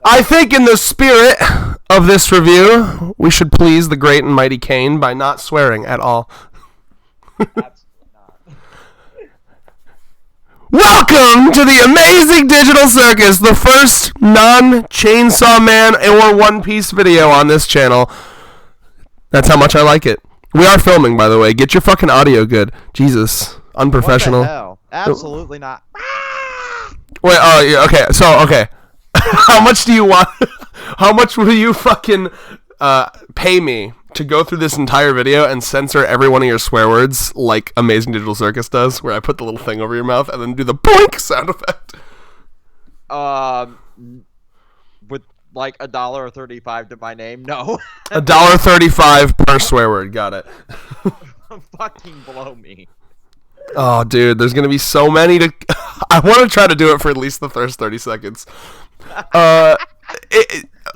I think in the spirit of this review, we should please the great and mighty Kane by not swearing at all. Absolutely not. Welcome to the amazing digital circus, the first non-Chainsaw Man or One Piece video on this channel. That's how much I like it. We are filming, by the way. Get your fucking audio good. Jesus. Unprofessional. What the hell? Absolutely not. Wait, oh, yeah, okay. So, okay. How much do you want? How much will you fucking pay me to go through this entire video and censor every one of your swear words like Amazing Digital Circus does, where I put the little thing over your mouth and then do the boink sound effect? With like $1.35 to my name, no. $1.35 per swear word. Got it. Fucking blow me. Oh, dude, there's gonna be so many to. I want to try to do it for at least the first 30 seconds. The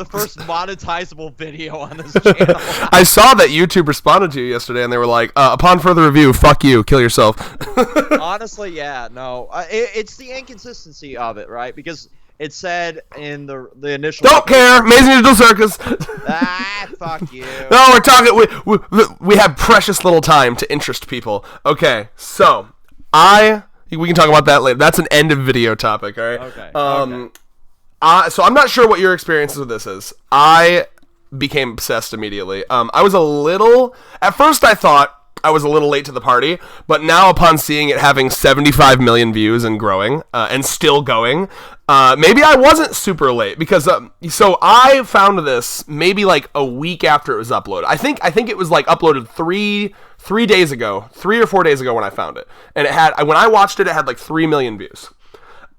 first monetizable video on this channel. I saw that YouTube responded to you yesterday, and they were like, upon further review, fuck you, kill yourself. Honestly, yeah, no. It's the inconsistency of it, right? Because it said in the initial... Don't care! Amazing Digital Circus! Fuck you. No, we're talking... We have precious little time to interest people. Okay, so, we can talk about that later. That's an end of video topic, alright? Okay, So I'm not sure what your experiences with this is. I became obsessed immediately. I was a little... At first I thought I was a little late to the party, but now upon seeing it having 75 million views and growing, and still going, maybe I wasn't super late, because, so I found this maybe like a week after it was uploaded. I think it was like uploaded three days ago, 3 or 4 days ago when I found it. And when I watched it, it had like 3 million views.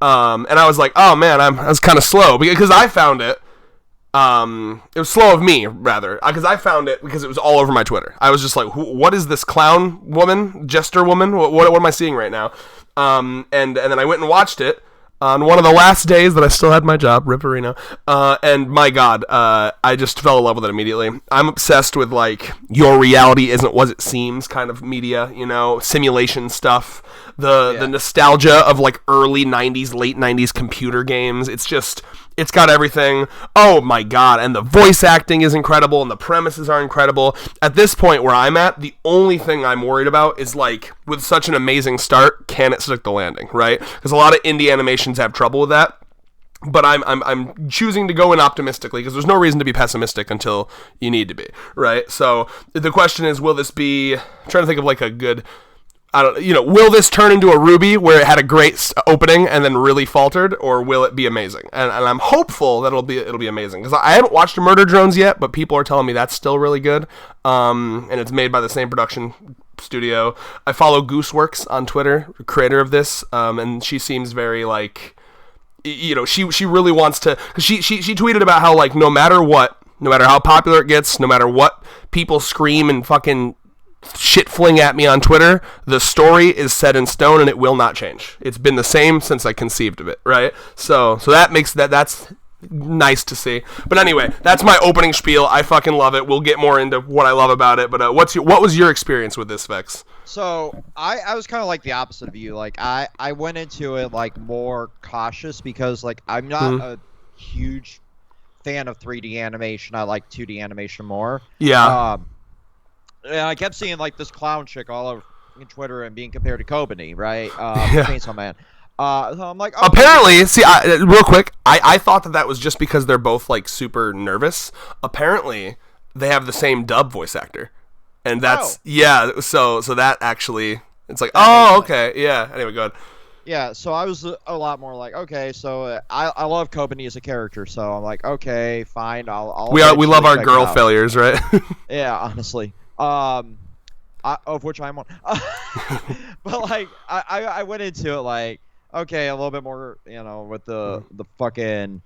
And I was like, oh man, I was kind of slow, because I found it. It was slow of me, rather, because I found it because it was all over my Twitter. I was just like, what is this clown woman, jester woman? What am I seeing right now? And then I went and watched it on one of the last days that I still had my job, Ripperino. And my God, I just fell in love with it immediately. I'm obsessed with, like, your reality isn't what it seems kind of media, you know, simulation stuff. The nostalgia of, like, early 90s, late 90s computer games. It's got everything. Oh my God. And the voice acting is incredible, and the premises are incredible. At this point where I'm at, the only thing I'm worried about is, like, with such an amazing start, can it stick the landing, right? Because a lot of indie animations have trouble with that. But I'm choosing to go in optimistically, because there's no reason to be pessimistic until you need to be, right? So the question is, will this be... I'm trying to think of, like, a good... will this turn into a Ruby where it had a great opening and then really faltered, or will it be amazing? And I'm hopeful that it'll be amazing, because I haven't watched Murder Drones yet, but people are telling me that's still really good. And it's made by the same production studio. I follow Gooseworks on Twitter, creator of this, and she seems very, like, she really wants to, because she tweeted about how, like, no matter how popular it gets, no matter what people scream and fucking shit fling at me on Twitter, the story is set in stone and it will not change. It's been the same since I conceived of it, right? So that makes that's nice to see. But anyway, that's my opening spiel. I fucking love it. We'll get more into what I love about it. But what was your experience with this, Vex? So I was kind of like the opposite of you. Like I went into it like more cautious, because like I'm not a huge fan of 3D animation. I like 2D animation more. Yeah. And I kept seeing like this clown chick all over Twitter and being compared to Kobani, right? Chainsaw Man. So I'm like, okay. Apparently, see, real quick, I thought that was just because they're both like super nervous. Apparently, they have the same dub voice actor, and that's So that actually, it's like, okay, yeah. Anyway, go ahead. Yeah, so I was a lot more like, okay, so I love Kobani as a character, so I'm like, okay, fine, we love our girl failures, right? Yeah, honestly. Of which I'm one. But like I went into it like, okay, a little bit more, with the fucking,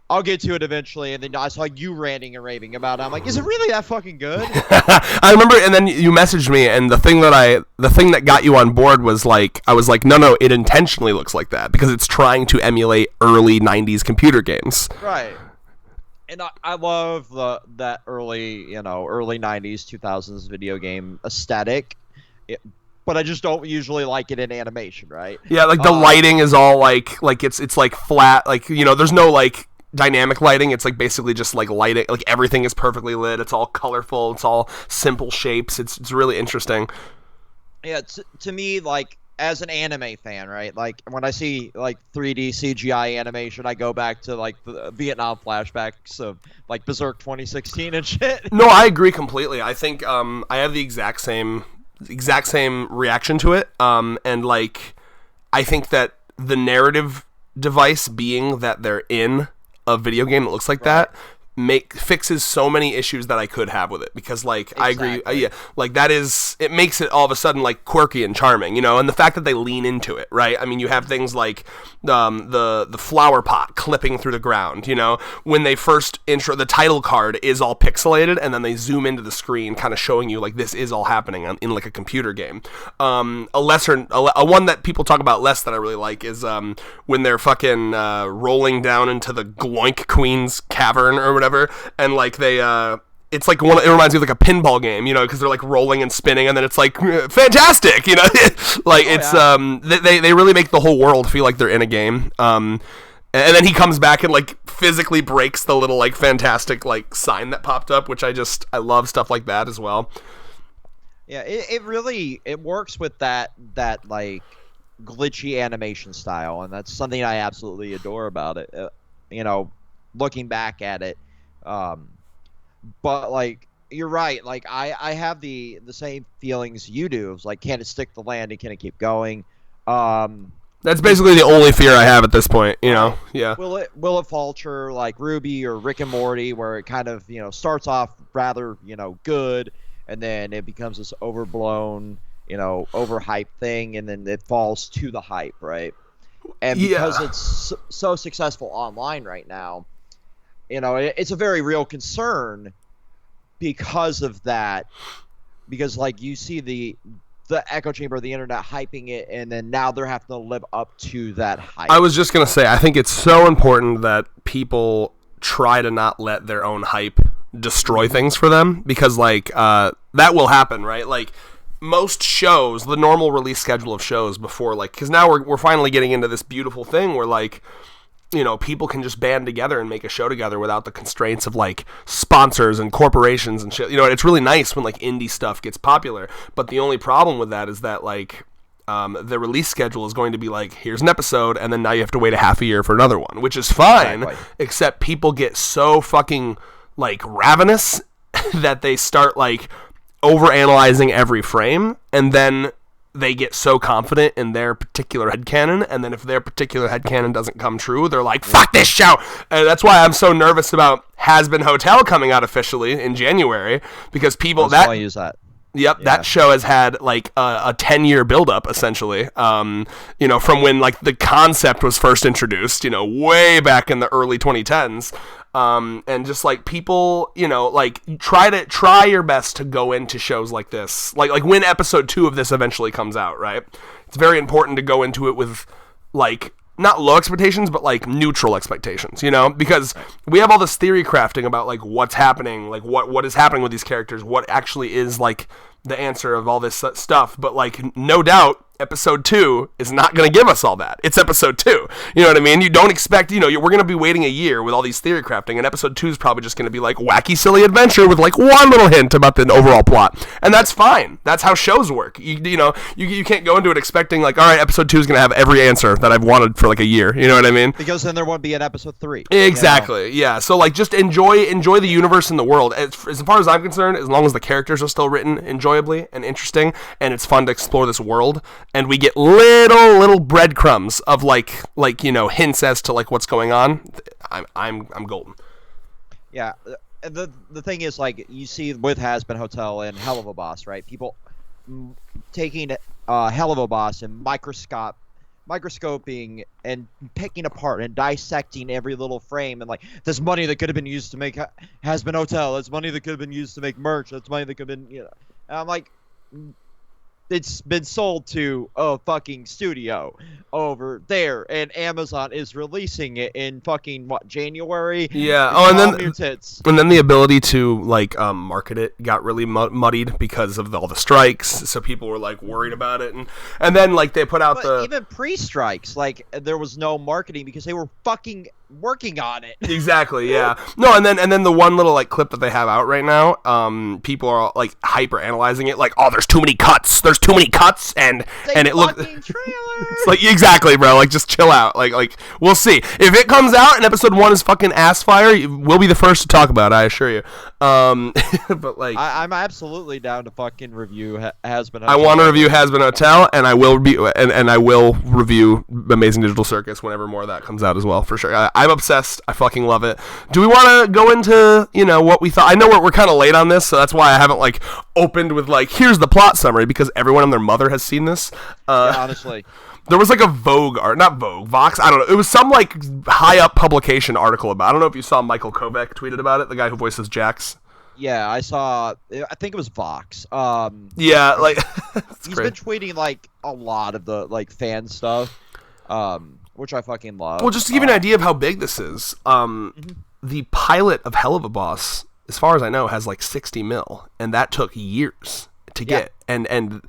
I'll get to it eventually, and then I saw you ranting and raving about it. I'm like, is it really that fucking good? I remember, and then you messaged me, and the thing that got you on board was like, I was like, no, it intentionally looks like that because it's trying to emulate early 90s computer games. Right. And I love that early 90s, 2000s video game aesthetic, but I just don't usually like it in animation, right? Yeah, like the lighting is all like it's like flat, like, there's no like dynamic lighting. It's like basically just like lighting, like everything is perfectly lit. It's all colorful. It's all simple shapes. It's really interesting. Yeah, to me, like, as an anime fan, right? Like, when I see, like, 3D CGI animation, I go back to, like, the Vietnam flashbacks of, like, Berserk 2016 and shit. No, I agree completely. I think I have the exact same reaction to it. And, like, I think that the narrative device being that they're in a video game that looks like that fixes so many issues that I could have with it, because like Exactly. I agree, yeah, like that is, it makes it all of a sudden like quirky and charming, you know, and the fact that they lean into it, right? I mean, you have things like the flower pot clipping through the ground, you know, when they first intro, the title card is all pixelated, and then they zoom into the screen, kind of showing you like this is all happening in like a computer game. A one that people talk about less that I really like is when they're fucking rolling down into the Gloink Queen's cavern or whatever. And like they it's like it reminds me of like a pinball game, you know, because they're like rolling and spinning, and then it's like fantastic, you know. Like they really make the whole world feel like they're in a game. And then he comes back and like physically breaks the little like fantastic like sign that popped up, which I love stuff like that as well. Yeah, it really works with that like glitchy animation style, and that's something I absolutely adore about it. You know, looking back at it. But like, you're right, like I have the same feelings you do. It's like, can it stick the landing, can it keep going? That's basically the only fear I have at this point, you know. Yeah, will it falter like Ruby or Rick and Morty, where it kind of, you know, starts off rather, you know, good, and then it becomes this overblown, you know, overhyped thing, and then it falls to the hype, right? And because it's so successful online right now, you know, it's a very real concern because of that. Because, like, you see the echo chamber of the internet hyping it, and then now they're having to live up to that hype. I was just going to say, I think it's so important that people try to not let their own hype destroy things for them, because, like, that will happen, right? Like, most shows, the normal release schedule of shows before, like, because now we're finally getting into this beautiful thing where, like, you know, people can just band together and make a show together without the constraints of like sponsors and corporations and shit. You know, it's really nice when like indie stuff gets popular. But the only problem with that is that like the release schedule is going to be like, here's an episode, and then now you have to wait a half a year for another one, which is fine. Exactly. Except people get so fucking like ravenous that they start like overanalyzing every frame, and then they get so confident in their particular headcanon, and then if their particular headcanon doesn't come true, they're like, fuck this show! And that's why I'm so nervous about Has Been Hotel coming out officially in January, because people... I'll use that. Yep, yeah. That show has had like a 10-year build-up, essentially. You know, from when like the concept was first introduced, you know, way back in the early 2010s. And just like people, you know, like try your best to go into shows like this, like when episode 2 of this eventually comes out, right? It's very important to go into it with like not low expectations, but like neutral expectations, you know, because we have all this theory crafting about like what's happening, like what is happening with these characters, what actually is like the answer of all this stuff. But like, no doubt, episode 2 is not going to give us all that. It's episode 2. You know what I mean? You don't expect, you know, we're going to be waiting a year with all these theory crafting, and episode 2 is probably just going to be like wacky, silly adventure with like one little hint about the overall plot. And that's fine. That's how shows work. You know, you can't go into it expecting like, all right, episode 2 is going to have every answer that I've wanted for like a year. You know what I mean? Because then there won't be an episode 3. Exactly. You know? Yeah. So like, just enjoy the universe and the world. As far as I'm concerned, as long as the characters are still written enjoyably and interesting, and it's fun to explore this world, and we get little breadcrumbs of like you know, hints as to like what's going on, I'm golden. Yeah, the thing is, like, you see with Has Been Hotel and Hell of a Boss, right? People taking Hell of a Boss and microscoping and picking apart and dissecting every little frame, and like, there's money that could have been used to make Has Been Hotel, there's money that could have been used to make merch, that's money that could have been, you know, and I'm like, it's been sold to a fucking studio over there, and Amazon is releasing it in fucking January. Yeah. Oh, and then the ability to like market it got really muddied because of all the strikes. So people were like worried about it, and then like they put out even pre-strikes, like there was no marketing because they were fucking working on it. Exactly, yeah. No, and then the one little like clip that they have out right now, people are like hyper analyzing it, like, oh, there's too many cuts, and it looks. It's like, exactly, bro. Like, just chill out. Like we'll see if it comes out and episode 1 is fucking ass fire. We'll be the first to talk about it, I assure you. But like, I'm absolutely down to fucking review Has-Been I Hotel. want to review Has-Been Hotel, and I will review Amazing Digital Circus whenever more of that comes out as well, for sure. I'm obsessed. I fucking love it. Do we want to go into, what we thought? I know we're kind of late on this, so that's why I haven't like opened with like, here's the plot summary, because everyone and their mother has seen this. Yeah, honestly. There was like a Vox, I don't know. It was some like high up publication article about. I don't know if you saw Michael Kovac tweeted about it, the guy who voices Jax. Yeah, I saw. I think it was Vox. Yeah, like he's been tweeting like a lot of the like fan stuff, which I fucking love. Well, just to give you an idea of how big this is, the pilot of Hell of a Boss, as far as I know, has like 60 mil, and that took years to get, and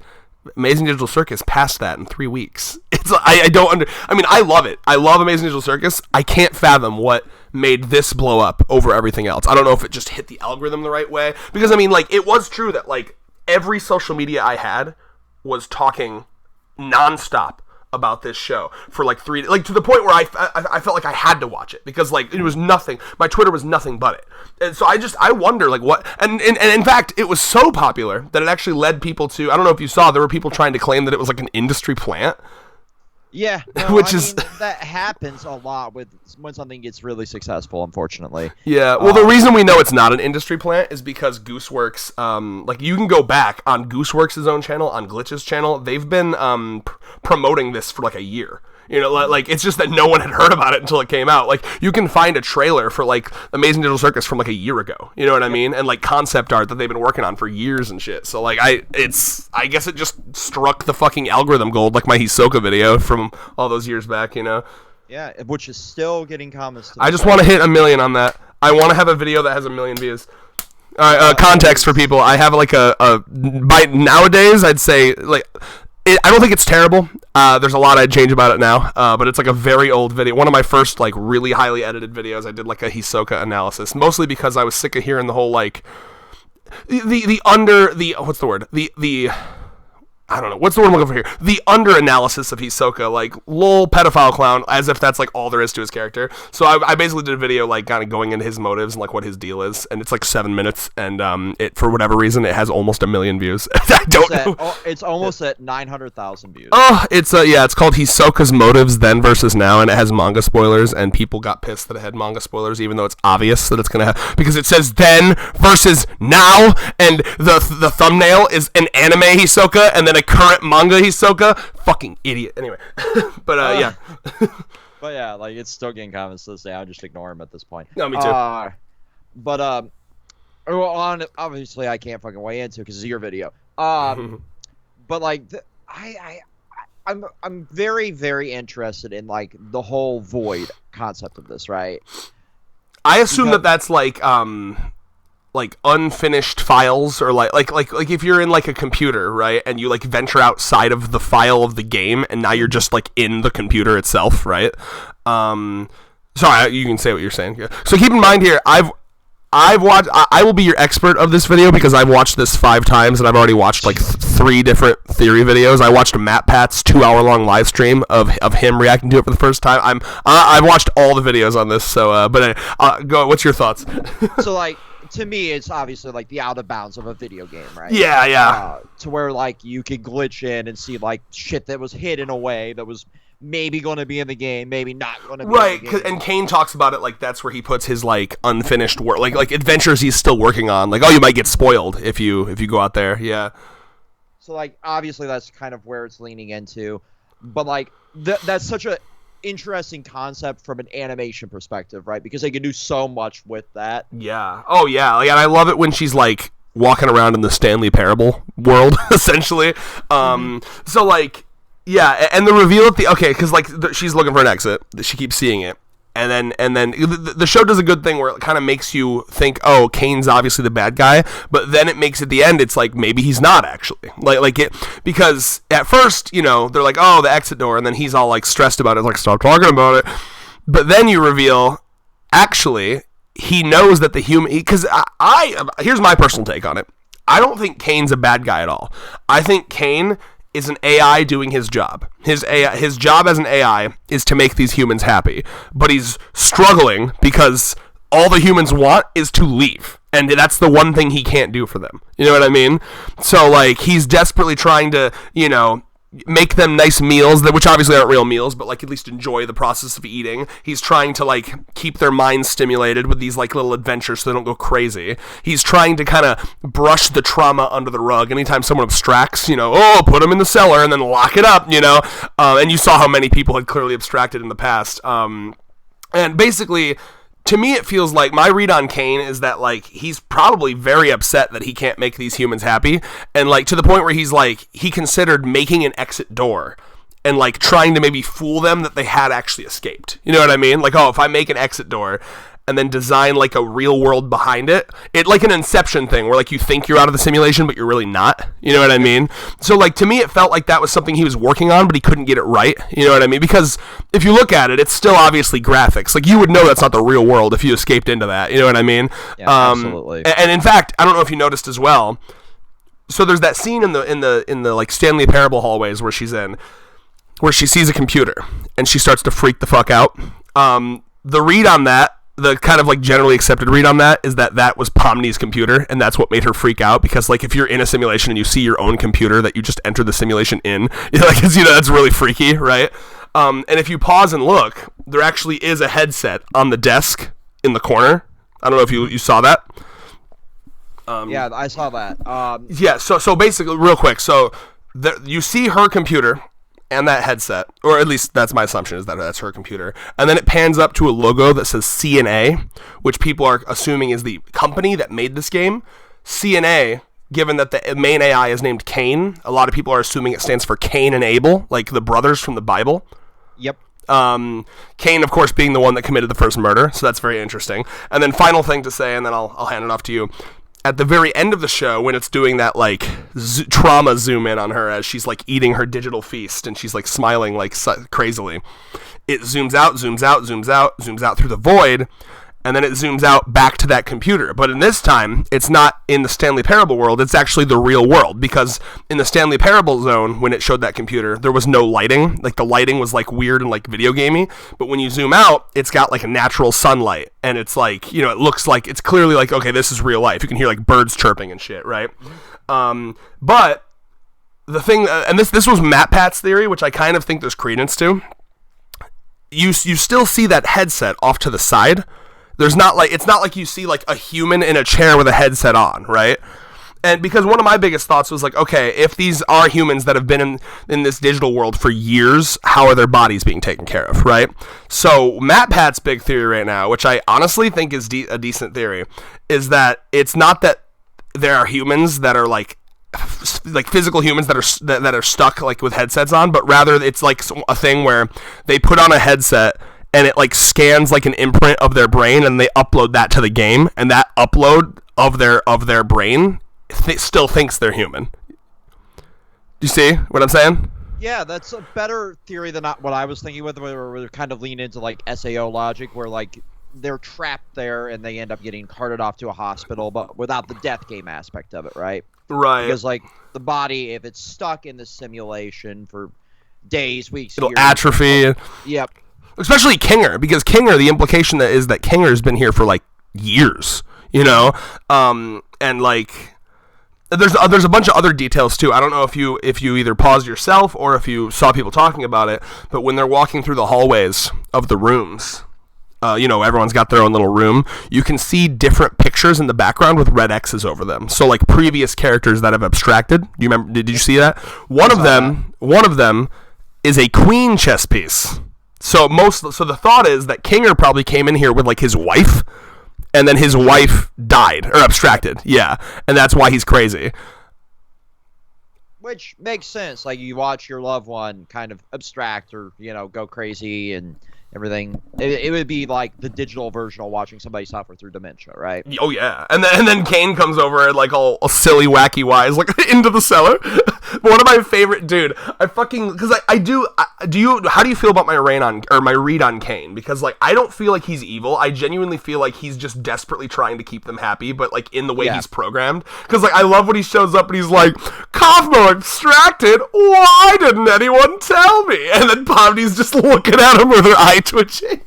Amazing Digital Circus passed that in 3 weeks. It's I love it. I love Amazing Digital Circus. I can't fathom what made this blow up over everything else. I don't know if it just hit the algorithm the right way, because it was true that like every social media I had was talking nonstop about this show for like 3, like to the point where I felt like I had to watch it, because like it was nothing. My Twitter was nothing but it. And so I wonder like what, and in fact it was so popular that it actually led people to, I don't know if you saw, there were people trying to claim that it was like an industry plant. Yeah, no, which that happens a lot when something gets really successful, unfortunately. Yeah, well, the reason we know it's not an industry plant is because Gooseworks, like you can go back on Gooseworks' own channel, on Glitch's channel, they've been promoting this for like a year. Like it's just that no one had heard about it until it came out. Like you can find a trailer for like Amazing Digital Circus from like a year ago. You know what I mean? And like concept art that they've been working on for years and shit. So like I guess it just struck the fucking algorithm gold, like my Hisoka video from all those years back. Yeah, which is still getting comments. I just want to hit 1 million on that. I want to have a video that has 1 million views. Context for people. I have like by nowadays I'd say like. I don't think it's terrible. There's a lot I'd change about it now, but it's like a very old video. One of my first like really highly edited videos. I did like a Hisoka analysis, mostly because I was sick of hearing the whole like what's the word? I don't know. What's the word I'm looking for here? The under-analysis of Hisoka, like, lol, pedophile clown, as if that's, like, all there is to his character. So I basically did a video, like, kind of going into his motives and, like, what his deal is. And it's, like, 7 minutes, and it, for whatever reason, it has almost 1 million views. I don't know. It's almost at 900,000 views. Oh, it's called Hisoka's Motives Then versus Now, and it has manga spoilers, and people got pissed that it had manga spoilers, even though it's obvious that it's going to have, because it says then versus now, and the thumbnail is an anime Hisoka, and then a current manga Hisoka. Fucking idiot. Anyway, but yeah. But yeah, like it's still getting comments to this day. I just ignore them at this point. No, me too. But obviously I can't fucking weigh into because it's your video. But like I'm very, very interested in like the whole void concept of this, right? I assume that's like unfinished files, or like if you're in like a computer, right, and you like venture outside of the file of the game and now you're just like in the computer itself, right? Sorry, you can say what you're saying. Yeah. So keep in mind here, I've watched, I will be your expert of this video because I've watched this 5 times and I've already watched like 3 different theory videos. I watched Matt Pat's 2-hour-long live stream of him reacting to it for the first time. I've watched all the videos on this, so go. What's your thoughts? So like, to me, it's obviously like the out of bounds of a video game, right? Yeah. To where like you could glitch in and see like shit that was hidden away that was maybe going to be in the game, maybe not going to be. Right, in the game. And Kane talks about it like that's where he puts his like unfinished work, like adventures he's still working on. Like, oh, you might get spoiled if you go out there. Yeah. So like obviously that's kind of where it's leaning into, but like that's such a interesting concept from an animation perspective, right? Because they can do so much with that. Yeah. Oh yeah. Like, and I love it when she's like walking around in the Stanley Parable world, essentially. So like, yeah, and the reveal at because like she's looking for an exit, she keeps seeing it, and then the show does a good thing where it kind of makes you think, oh, Kane's obviously the bad guy, but then it makes at the end it's like maybe he's not actually, like it, because at first they're like, oh, the exit door, and then he's all like stressed about it, like stop talking about it. But then you reveal, actually, he knows that the human... Because here's my personal take on it. I don't think Kane's a bad guy at all. I think Kane is an AI doing his job. His job as an AI is to make these humans happy. But he's struggling because all the humans want is to leave. And that's the one thing he can't do for them. You know what I mean? So, like, he's desperately trying to, make them nice meals, which obviously aren't real meals, but like at least enjoy the process of eating. He's trying to like keep their minds stimulated with these like little adventures so they don't go crazy. He's trying to kind of brush the trauma under the rug. Anytime someone abstracts, put them in the cellar and then lock it up, and you saw how many people had clearly abstracted in the past. And basically, to me, it feels like my read on Kane is that, like, he's probably very upset that he can't make these humans happy. And, like, to the point where he's, like, he considered making an exit door and, like, trying to maybe fool them that they had actually escaped. You know what I mean? Like, oh, if I make an exit door and then design, like, a real world behind it, like an Inception thing where, like, you think you're out of the simulation, but you're really not. You know what I mean? So, like, to me, it felt like that was something he was working on, but he couldn't get it right. You know what I mean? Because if you look at it, it's still obviously graphics. Like, you would know that's not the real world if you escaped into that. You know what I mean? Yeah, absolutely. And in fact, I don't know if you noticed as well. So there's that scene in the like Stanley Parable hallways where she's in, where she sees a computer and she starts to freak the fuck out. The read on that, the kind of like generally accepted read on that, is that was Pomni's computer, and that's what made her freak out. Because like if you're in a simulation and you see your own computer that you just entered the simulation in, like that's really freaky, right? And if you pause and look, there actually is a headset on the desk in the corner. I don't know if you saw that. Yeah, I saw that. Yeah, so basically, real quick, so you see her computer and that headset, or at least that's my assumption, is that that's her computer, and then it pans up to a logo that says CNA, which people are assuming is the company that made this game. CNA, given that the main AI is named Cain, a lot of people are assuming it stands for Cain and Abel, like the brothers from the Bible. Yep. Cain, of course, being the one that committed the first murder, so that's very interesting. And then final thing to say, and then I'll hand it off to you. At the very end of the show, when it's doing that like trauma zoom in on her as she's like eating her digital feast and she's like smiling like crazily, it zooms out, zooms out, zooms out, zooms out through the void, and then it zooms out back to that computer. But in this time, it's not in the Stanley Parable world, it's actually the real world, because in the Stanley Parable zone, when it showed that computer, there was no lighting. Like, the lighting was like weird and like video gamey, but when you zoom out, it's got like a natural sunlight, and it's like, it looks like, it's clearly like, okay, this is real life. You can hear like birds chirping and shit, right? But the thing, and this was MatPat's theory, which I kind of think there's credence to, you still see that headset off to the side. It's not like you see like a human in a chair with a headset on, right? And because one of my biggest thoughts was like, okay, if these are humans that have been in this digital world for years, how are their bodies being taken care of, right? So MatPat's big theory right now, which I honestly think is a decent theory, is that it's not that there are humans that are like physical humans that are stuck like with headsets on, but rather it's like a thing where they put on a headset and it like scans like an imprint of their brain, and they upload that to the game, and that upload of their brain still thinks they're human. Do you see what I'm saying? Yeah, that's a better theory than what I was thinking with, where we kind of lean into like SAO logic, where like they're trapped there and they end up getting carted off to a hospital, but without the death game aspect of it, right? Right. Because like the body, if it's stuck in the simulation for days, weeks, it'll years, atrophy. Yep. Especially Kinger, because Kinger, the implication that is that Kinger's been here for like years, and like there's a bunch of other details too. I don't know if you either paused yourself or if you saw people talking about it, but when they're walking through the hallways of the rooms, everyone's got their own little room. You can see different pictures in the background with red X's over them. So like previous characters that have abstracted. Do you remember? Did you see that? One of them is a queen chess piece. So the thought is that Kinger probably came in here with like his wife, and then his wife died or abstracted. Yeah, and that's why he's crazy. Which makes sense. Like, you watch your loved one kind of abstract or go crazy, and everything. It would be like the digital version of watching somebody suffer through dementia, right? Oh yeah, and then Kane comes over and like all silly, wacky wise, like into the cellar. One of my favorite, dude. I fucking because do you? How do you feel about my read on Kane? Because like I don't feel like he's evil. I genuinely feel like he's just desperately trying to keep them happy, but like in the way he's programmed. Because like I love when he shows up and he's like, Cosmo extracted. Why didn't anyone tell me? And then Pomni's just looking at him with her eye twitching.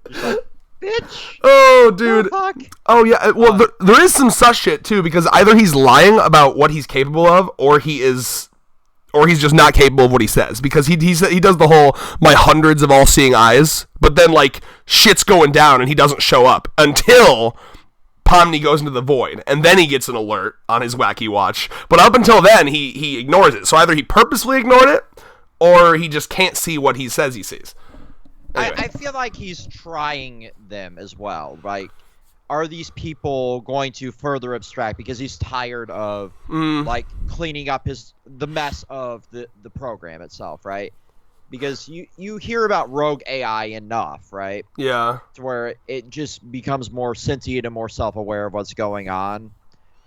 Just like, bitch. Oh, dude. Oh, fuck. Oh, yeah. Well, there is some sus shit, too, because either he's lying about what he's capable of, or he's just not capable of what he says. Because he does the whole, my hundreds of all-seeing eyes, but then, like, shit's going down and he doesn't show up until Pomni goes into the void, and then he gets an alert on his wacky watch. But up until then, he ignores it. So either he purposely ignored it, or he just can't see what he says he sees. Anyway. I feel like he's trying them as well. Like, are these people going to further abstract because he's tired of like cleaning up the mess of the program itself, right? Because you hear about rogue AI enough, right? Yeah. To where it just becomes more sentient and more self-aware of what's going on.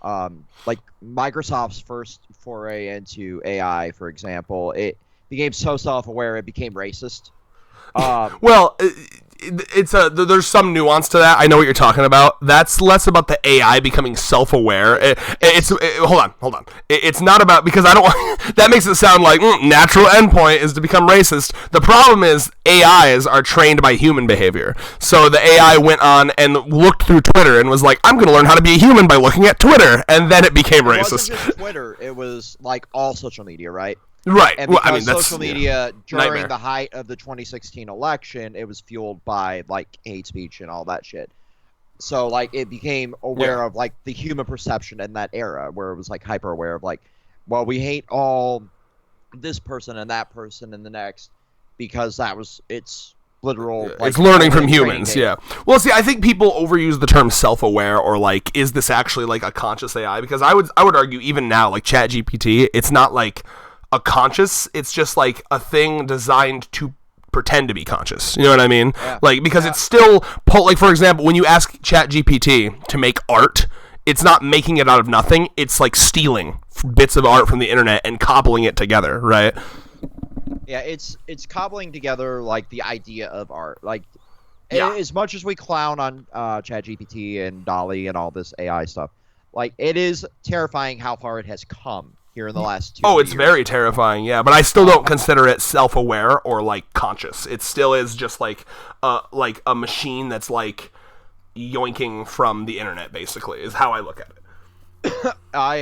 Like Microsoft's first foray into AI, for example, it became so self-aware it became racist. Well, there's some nuance to that. I know what you're talking about. That's less about the AI becoming self-aware. Hold on. It's not about, because I don't want, that makes it sound like natural endpoint is to become racist. The problem is AIs are trained by human behavior. So the AI went on and looked through Twitter and was like, I'm going to learn how to be a human by looking at Twitter. And then it became racist. It wasn't just Twitter. It was like all social media, right? Right. And well, because I mean, that's social media during nightmare. the height of the 2016 election, it was fueled by like hate speech and all that shit. So like it became aware of like the human perception in that era, where it was like hyper aware of like, well, we hate all this person and that person and the next because it's literal. Like, it's learning from humans. Yeah. Well, see, I think people overuse the term self-aware, or like, is this actually like a conscious AI? Because I would argue even now, like ChatGPT, it's not like a conscious, it's just like a thing designed to pretend to be conscious. You know what I mean? Yeah. Like, because it's still like, for example, when you ask ChatGPT to make art, it's not making it out of nothing. It's like stealing bits of art from the internet and cobbling it together, right? Yeah, it's cobbling together like the idea of art. Like, Yeah. as much as we clown on ChatGPT and DALL-E and all this AI stuff, like it is terrifying how far it has come here in the last 2 years. Oh, it's very terrifying, yeah. But I still don't consider it self-aware or like conscious. It still is just like a machine that's like yoinking from the internet, basically, is how I look at it. I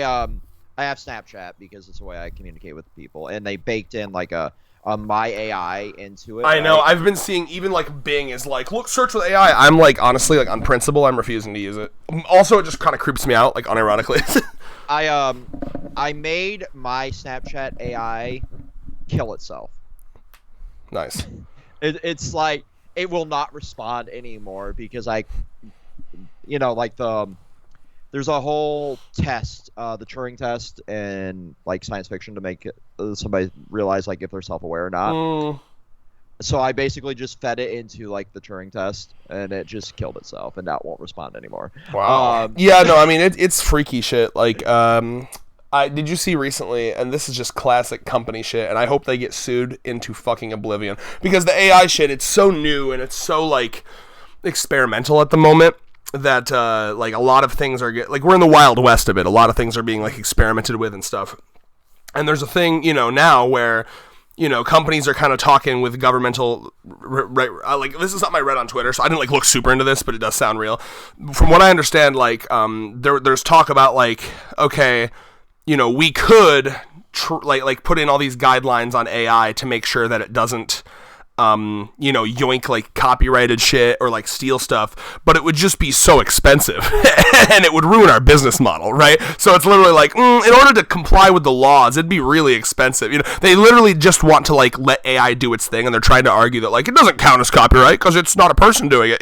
have Snapchat because it's the way I communicate with people, and they baked in like a my AI into it. I know. I've been seeing even like Bing is like, look, search with AI. I'm like, honestly, like on principle, I'm refusing to use it. Also, it just kind of creeps me out, like unironically. I made my Snapchat AI kill itself. Nice. It's like it will not respond anymore because there's a whole test, the Turing test in like science fiction to make somebody realize like if they're self-aware or not. So I basically just fed it into like the Turing test, and it just killed itself, and now it won't respond anymore. Wow. Yeah, no, I mean it's freaky shit. Like, did you see recently? And this is just classic company shit, and I hope they get sued into fucking oblivion, because the AI shit, it's so new and it's so like experimental at the moment that like a lot of things are like, we're in the wild west of it. A lot of things are being like experimented with and stuff. And there's a thing, now where companies are kind of talking with governmental, like, this is something I read on Twitter, so I didn't, like, look super into this, but it does sound real. From what I understand, like, there's talk about, like, okay, we could, like, put in all these guidelines on AI to make sure that it doesn't, yoink, like, copyrighted shit or, like, steal stuff, but it would just be so expensive, and it would ruin our business model, right? So it's literally like, in order to comply with the laws, it'd be really expensive. They literally just want to, like, let AI do its thing, and they're trying to argue that, like, it doesn't count as copyright because it's not a person doing it,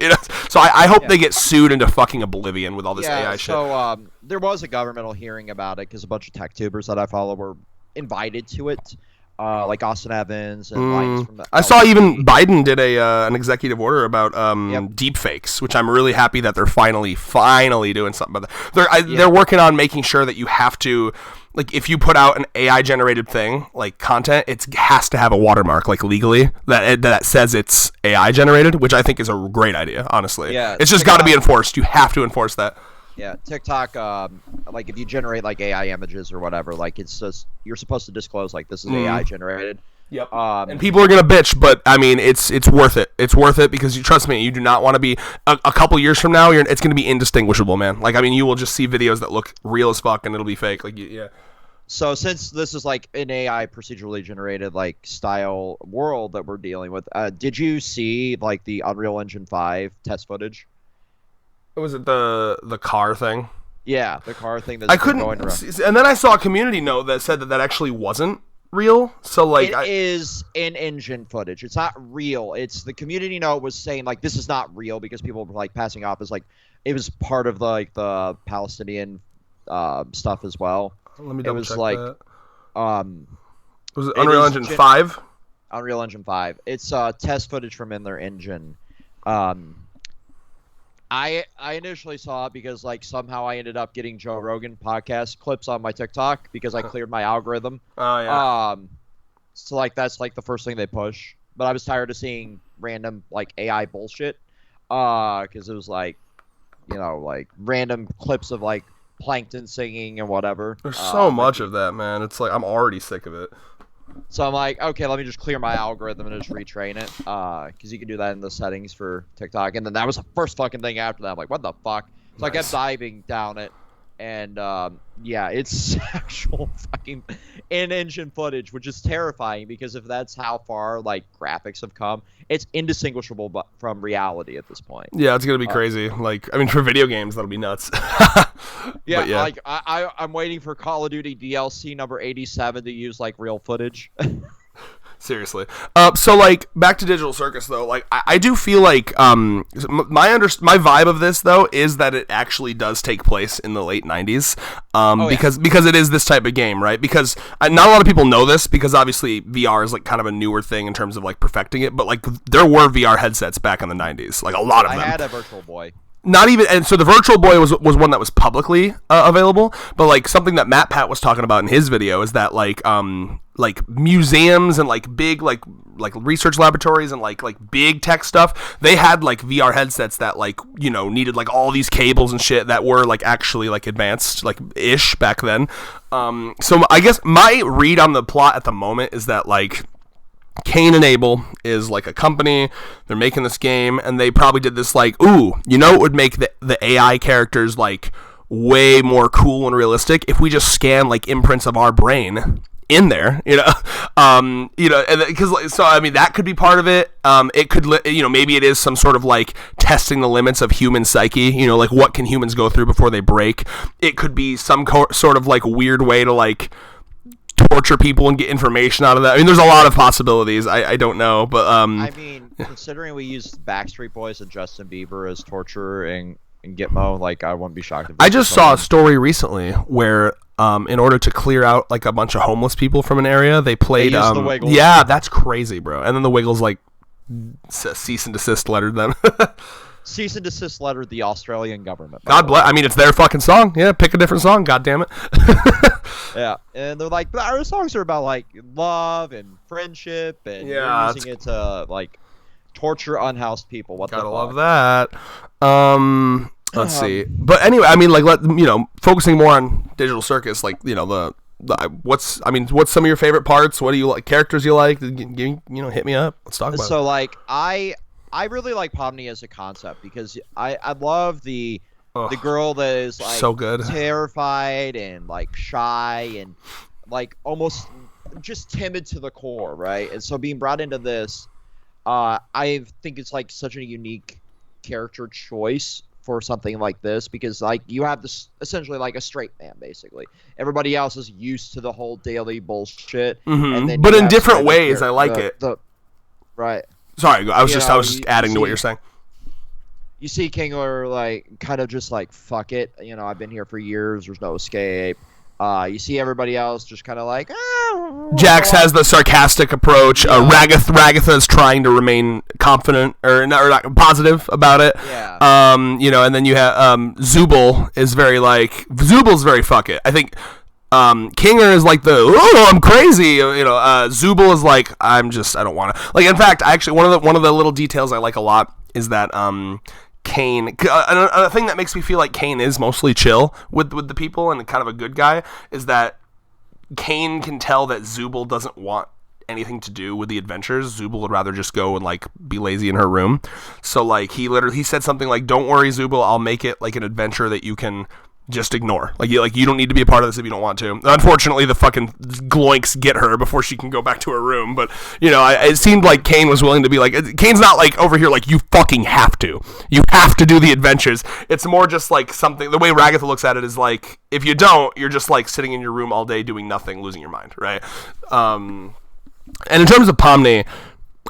So I hope they get sued into fucking oblivion with all this AI shit. So, there was a governmental hearing about it because a bunch of tech tubers that I follow were invited to it. like Austin Evans and lines from the I saw LP. even Biden did an executive order about Yep. deep fakes, which I'm really happy that they're finally doing something about that. They're working on making sure that you have to, like, if you put out an AI generated thing, like content, it has to have a watermark, like legally, that says it's AI generated, which I think is a great idea, honestly. Yeah, It's just got to be enforced. You have to enforce that. Yeah, TikTok, like if you generate like AI images or whatever, like it's just you're supposed to disclose like this is AI generated. Yep. And people are gonna bitch, but I mean, it's worth it. It's worth it because trust me, you do not want to be a couple years from now. It's gonna be indistinguishable, man. Like, I mean, you will just see videos that look real as fuck, and it'll be fake. Like, yeah. So since this is like an AI procedurally generated like style world that we're dealing with, did you see like the Unreal Engine 5 test footage? Was it the car thing? Yeah, the car thing that's I couldn't. going around. And then I saw a community note that said that actually wasn't real. So like, It is in-engine footage. It's not real. It's the community note was saying like this is not real because people were like passing off as like it was part of the Palestinian stuff as well. Let me double check that. Was it it Unreal is Engine 5? Unreal Engine 5. It's test footage from in their engine. I initially saw it because like somehow I ended up getting Joe Rogan podcast clips on my TikTok because I cleared my algorithm. Oh yeah. So like that's like the first thing they push. But I was tired of seeing random like AI bullshit. Because it was like, you know, like random clips of like Plankton singing and whatever. There's so much of that, man. It's like I'm already sick of it. So I'm like, okay, let me just clear my algorithm and just retrain it. Because you can do that in the settings for TikTok. And then that was the first fucking thing after that. I'm like, what the fuck? So I kept diving down it. And yeah, it's actual fucking in-engine footage, which is terrifying because if that's how far like graphics have come, it's indistinguishable from reality at this point. Yeah, it's gonna be crazy. Like, I mean, for video games, that'll be nuts. Yeah, like I'm waiting for Call of Duty DLC number 87 to use like real footage. Seriously. So like back to Digital Circus though, like I do feel like my vibe of this though is that it actually does take place in the late 90s. Because it is this type of game, right? Because not a lot of people know this because obviously VR is like kind of a newer thing in terms of like perfecting it, but like there were VR headsets back in the 90s, like a lot of them. I had a Virtual Boy. Not even, and so the Virtual Boy was one that was publicly available, but like something that Matt Pat was talking about in his video is that like museums and like big like research laboratories and like big tech stuff, they had like VR headsets that like, you know, needed like all these cables and shit that were like actually like advanced like ish back then. So I guess my read on the plot at the moment is that like Cain and Abel is like a company, they're making this game, and they probably did this like, ooh, you know, it would make the AI characters like way more cool and realistic if we just scan like imprints of our brain in there, you know, and because so I mean that could be part of it. It could, you know, maybe it is some sort of like testing the limits of human psyche, you know, like what can humans go through before they break. It could be some sort of like weird way to like torture people and get information out of that. I mean, there's a lot of possibilities. I don't know, but I mean, considering we used Backstreet Boys and Justin Bieber as torture and Gitmo, like I wouldn't be shocked if I just saw a story recently where in order to clear out like a bunch of homeless people from an area, they played the Wiggles. Yeah, that's crazy, bro. And then the Wiggles like cease and desist lettered them. Cease and desist letter the Australian government. God bless. I mean, it's their fucking song. Yeah, pick a different song. God damn it. Yeah, and they're like, but our songs are about like love and friendship, and you're using it to like torture unhoused people. What gotta the love that. Let's see. But anyway, I mean, like, focusing more on Digital Circus, like, you know, what's some of your favorite parts? What do you like? Characters you like? You know, hit me up. Let's talk about it. So like, I really like Pomni as a concept because I love the girl that is like so good, terrified and like shy and like almost just timid to the core, right? And so being brought into this, I think it's like such a unique character choice for something like this because like you have this essentially like a straight man basically. Everybody else is used to the whole daily bullshit, and then but in different ways. I like it. Right. Sorry, I was just adding to what you're saying. You see Kingler like kind of just like fuck it, you know, I've been here for years, there's no escape. You see everybody else just kind of like, Jax has the sarcastic approach. Ragatha is trying to remain confident or not positive about it. Yeah. And then you have Zubul Zubul's very fuck it. I think Kinger is like I'm crazy. Zubul is like I don't want to. Like, in fact, actually one of the little details I like a lot is that Kane, a thing that makes me feel like Kane is mostly chill with the people and kind of a good guy is that Kane can tell that Zubul doesn't want anything to do with the adventures. Zubul would rather just go and like be lazy in her room. So like he said something like, "Don't worry, Zubul, I'll make it like an adventure that you can just ignore. Like you don't need to be a part of this if you don't want to." Unfortunately, the fucking gloinks get her before she can go back to her room. But it seemed like Kane was willing to be like, Kane's not like over here like you fucking have to. You have to do the adventures. It's more just like something. The way Ragatha looks at it is like, if you don't, you're just like sitting in your room all day doing nothing, losing your mind, right? And in terms of Pomni,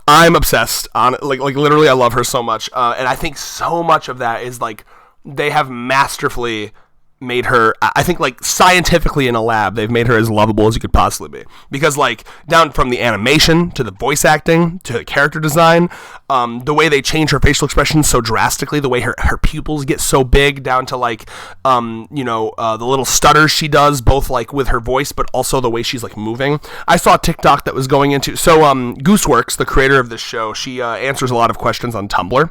I'm obsessed on like literally I love her so much, and I think so much of that is like they have masterfully made her, I think, like scientifically in a lab, they've made her as lovable as you could possibly be. Because like down from the animation to the voice acting to the character design, the way they change her facial expressions so drastically, the way her pupils get so big, down to like the little stutters she does, both like with her voice but also the way she's like moving. I saw a TikTok that was going into Gooseworks, the creator of this show, she answers a lot of questions on Tumblr,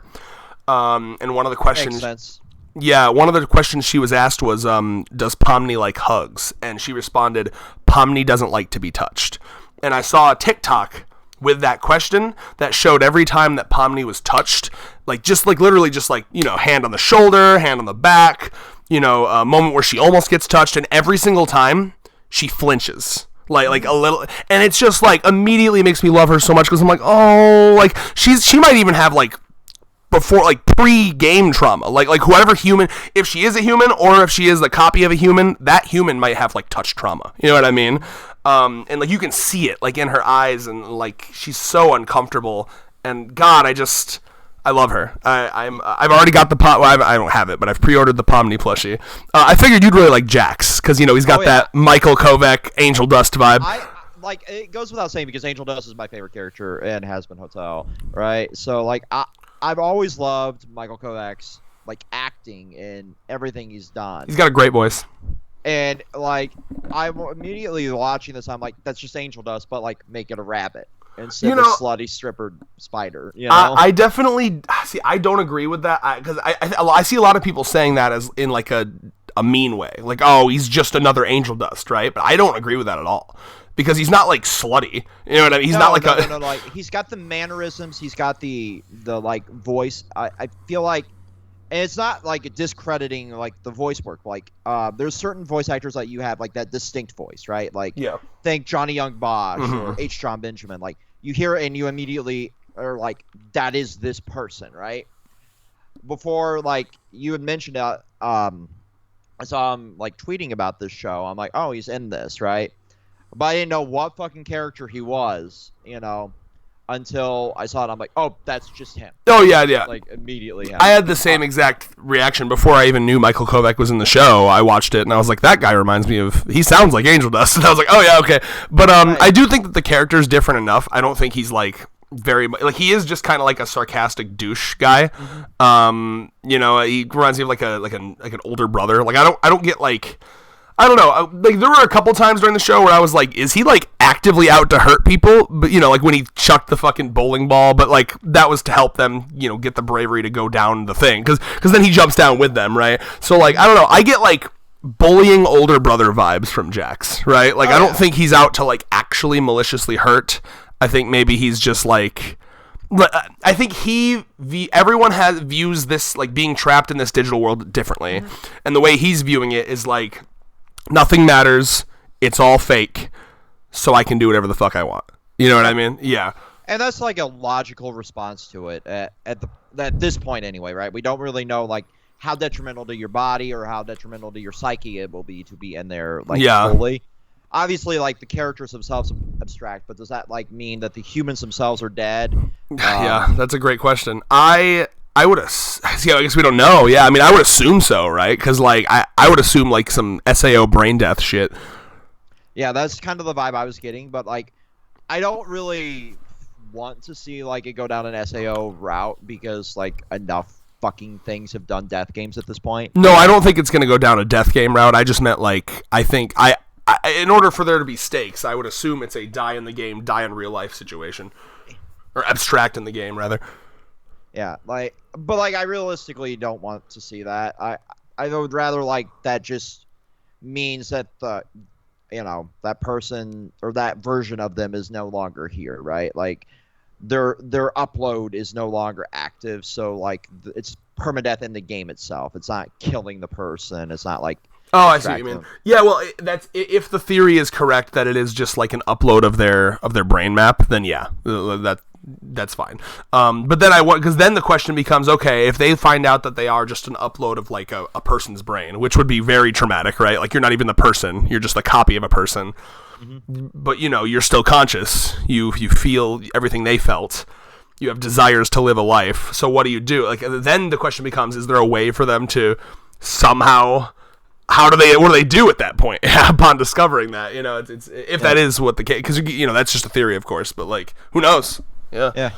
and one of the questions. Makes sense. Yeah, one of the questions she was asked was, does Pomni like hugs? And she responded, Pomni doesn't like to be touched. And I saw a TikTok with that question that showed every time that Pomni was touched, literally hand on the shoulder, hand on the back, a moment where she almost gets touched, and every single time she flinches. Like a little, and it's just like immediately makes me love her so much because I'm like, oh, like she might even have like before like pre-game trauma, like whoever human, if she is a human or if she is the copy of a human, that human might have like touch trauma, you know what I mean? And like you can see it like in her eyes, and like she's so uncomfortable, and God, I love her. I've already got the I don't have it, but I've pre-ordered the Pomni plushie. I figured you'd really like Jax because he's got that Michael Kovac Angel Dust vibe. Like it goes without saying because Angel Dust is my favorite character in Has Been Hotel, right? So like I've always loved Michael Kovac's like acting in everything he's done. He's got a great voice. And like I'm immediately watching this, I'm like, that's just Angel Dust, but like make it a rabbit instead of a slutty stripper spider. I definitely see. I don't agree with that because I see a lot of people saying that as in like a mean way, like, oh, he's just another Angel Dust, right? But I don't agree with that at all. Because he's not like slutty, you know what I mean? He's not like no, like he's got the mannerisms, he's got the like voice. I feel like, and it's not like discrediting like the voice work. Like there's certain voice actors that you have like that distinct voice, right? Like think Johnny Young Bosch or H. John Benjamin. Like you hear it and you immediately are like, that is this person, right? Before like you had mentioned I saw him like tweeting about this show. I'm like, oh, he's in this, right? But I didn't know what fucking character he was, until I saw it. I'm like, oh, that's just him. Oh, yeah. Like, immediately. I had the same exact reaction before I even knew Michael Kovac was in the show. I watched it, and I was like, that guy reminds me of... He sounds like Angel Dust. And I was like, oh, yeah, okay. But right. I do think that the character is different enough. I don't think he's, like, very... Like, he is just kind of like a sarcastic douche guy. Mm-hmm. He reminds me of, like an older brother. Like, I don't get, like... I don't know. Like there were a couple times during the show where I was like, is he like actively out to hurt people? But like when he chucked the fucking bowling ball, but like that was to help them, get the bravery to go down the thing. Cause then he jumps down with them, right? So like, I don't know. I get like bullying older brother vibes from Jax, right? Like I don't think he's out to like actually maliciously hurt. I think maybe he's just like, I think everyone views this like being trapped in this digital world differently. Mm-hmm. And the way he's viewing it is like, nothing matters. It's all fake. So I can do whatever the fuck I want. You know what I mean? Yeah. And that's like a logical response to it at this point anyway, right? We don't really know like how detrimental to your body or how detrimental to your psyche it will be to be in there like fully. Obviously, like the characters themselves are abstract, but does that like mean that the humans themselves are dead? Yeah, that's a great question. I I would see. I guess we don't know. Yeah, I mean, I would assume so, right? Because like I would assume like some SAO brain death shit. Yeah, that's kind of the vibe I was getting, but like, I don't really want to see like it go down an SAO route because like enough fucking things have done death games at this point. No, I don't think it's gonna go down a death game route. I just meant like I think in order for there to be stakes, I would assume it's a die in the game, die in real life situation, or abstract in the game rather. Yeah, like, but like I realistically don't want to see that. I would rather like that just means that that person or that version of them is no longer here, right? Like their upload is no longer active, so like it's permadeath in the game itself. It's not killing the person. It's not like I see what you mean. Yeah, well, that's if the theory is correct that it is just like an upload of their brain map, then yeah, that's fine. But then because then the question becomes, okay, if they find out that they are just an upload of like a person's brain, which would be very traumatic, right? Like you're not even the person, you're just a copy of a person. Mm-hmm. But you're still conscious. You feel everything they felt. You have desires to live a life. So what do you do? Like then the question becomes, is there a way for them to somehow? What do they do at that point upon discovering that? It's if that is what the case, because that's just a theory, of course. But like, who knows? Yeah.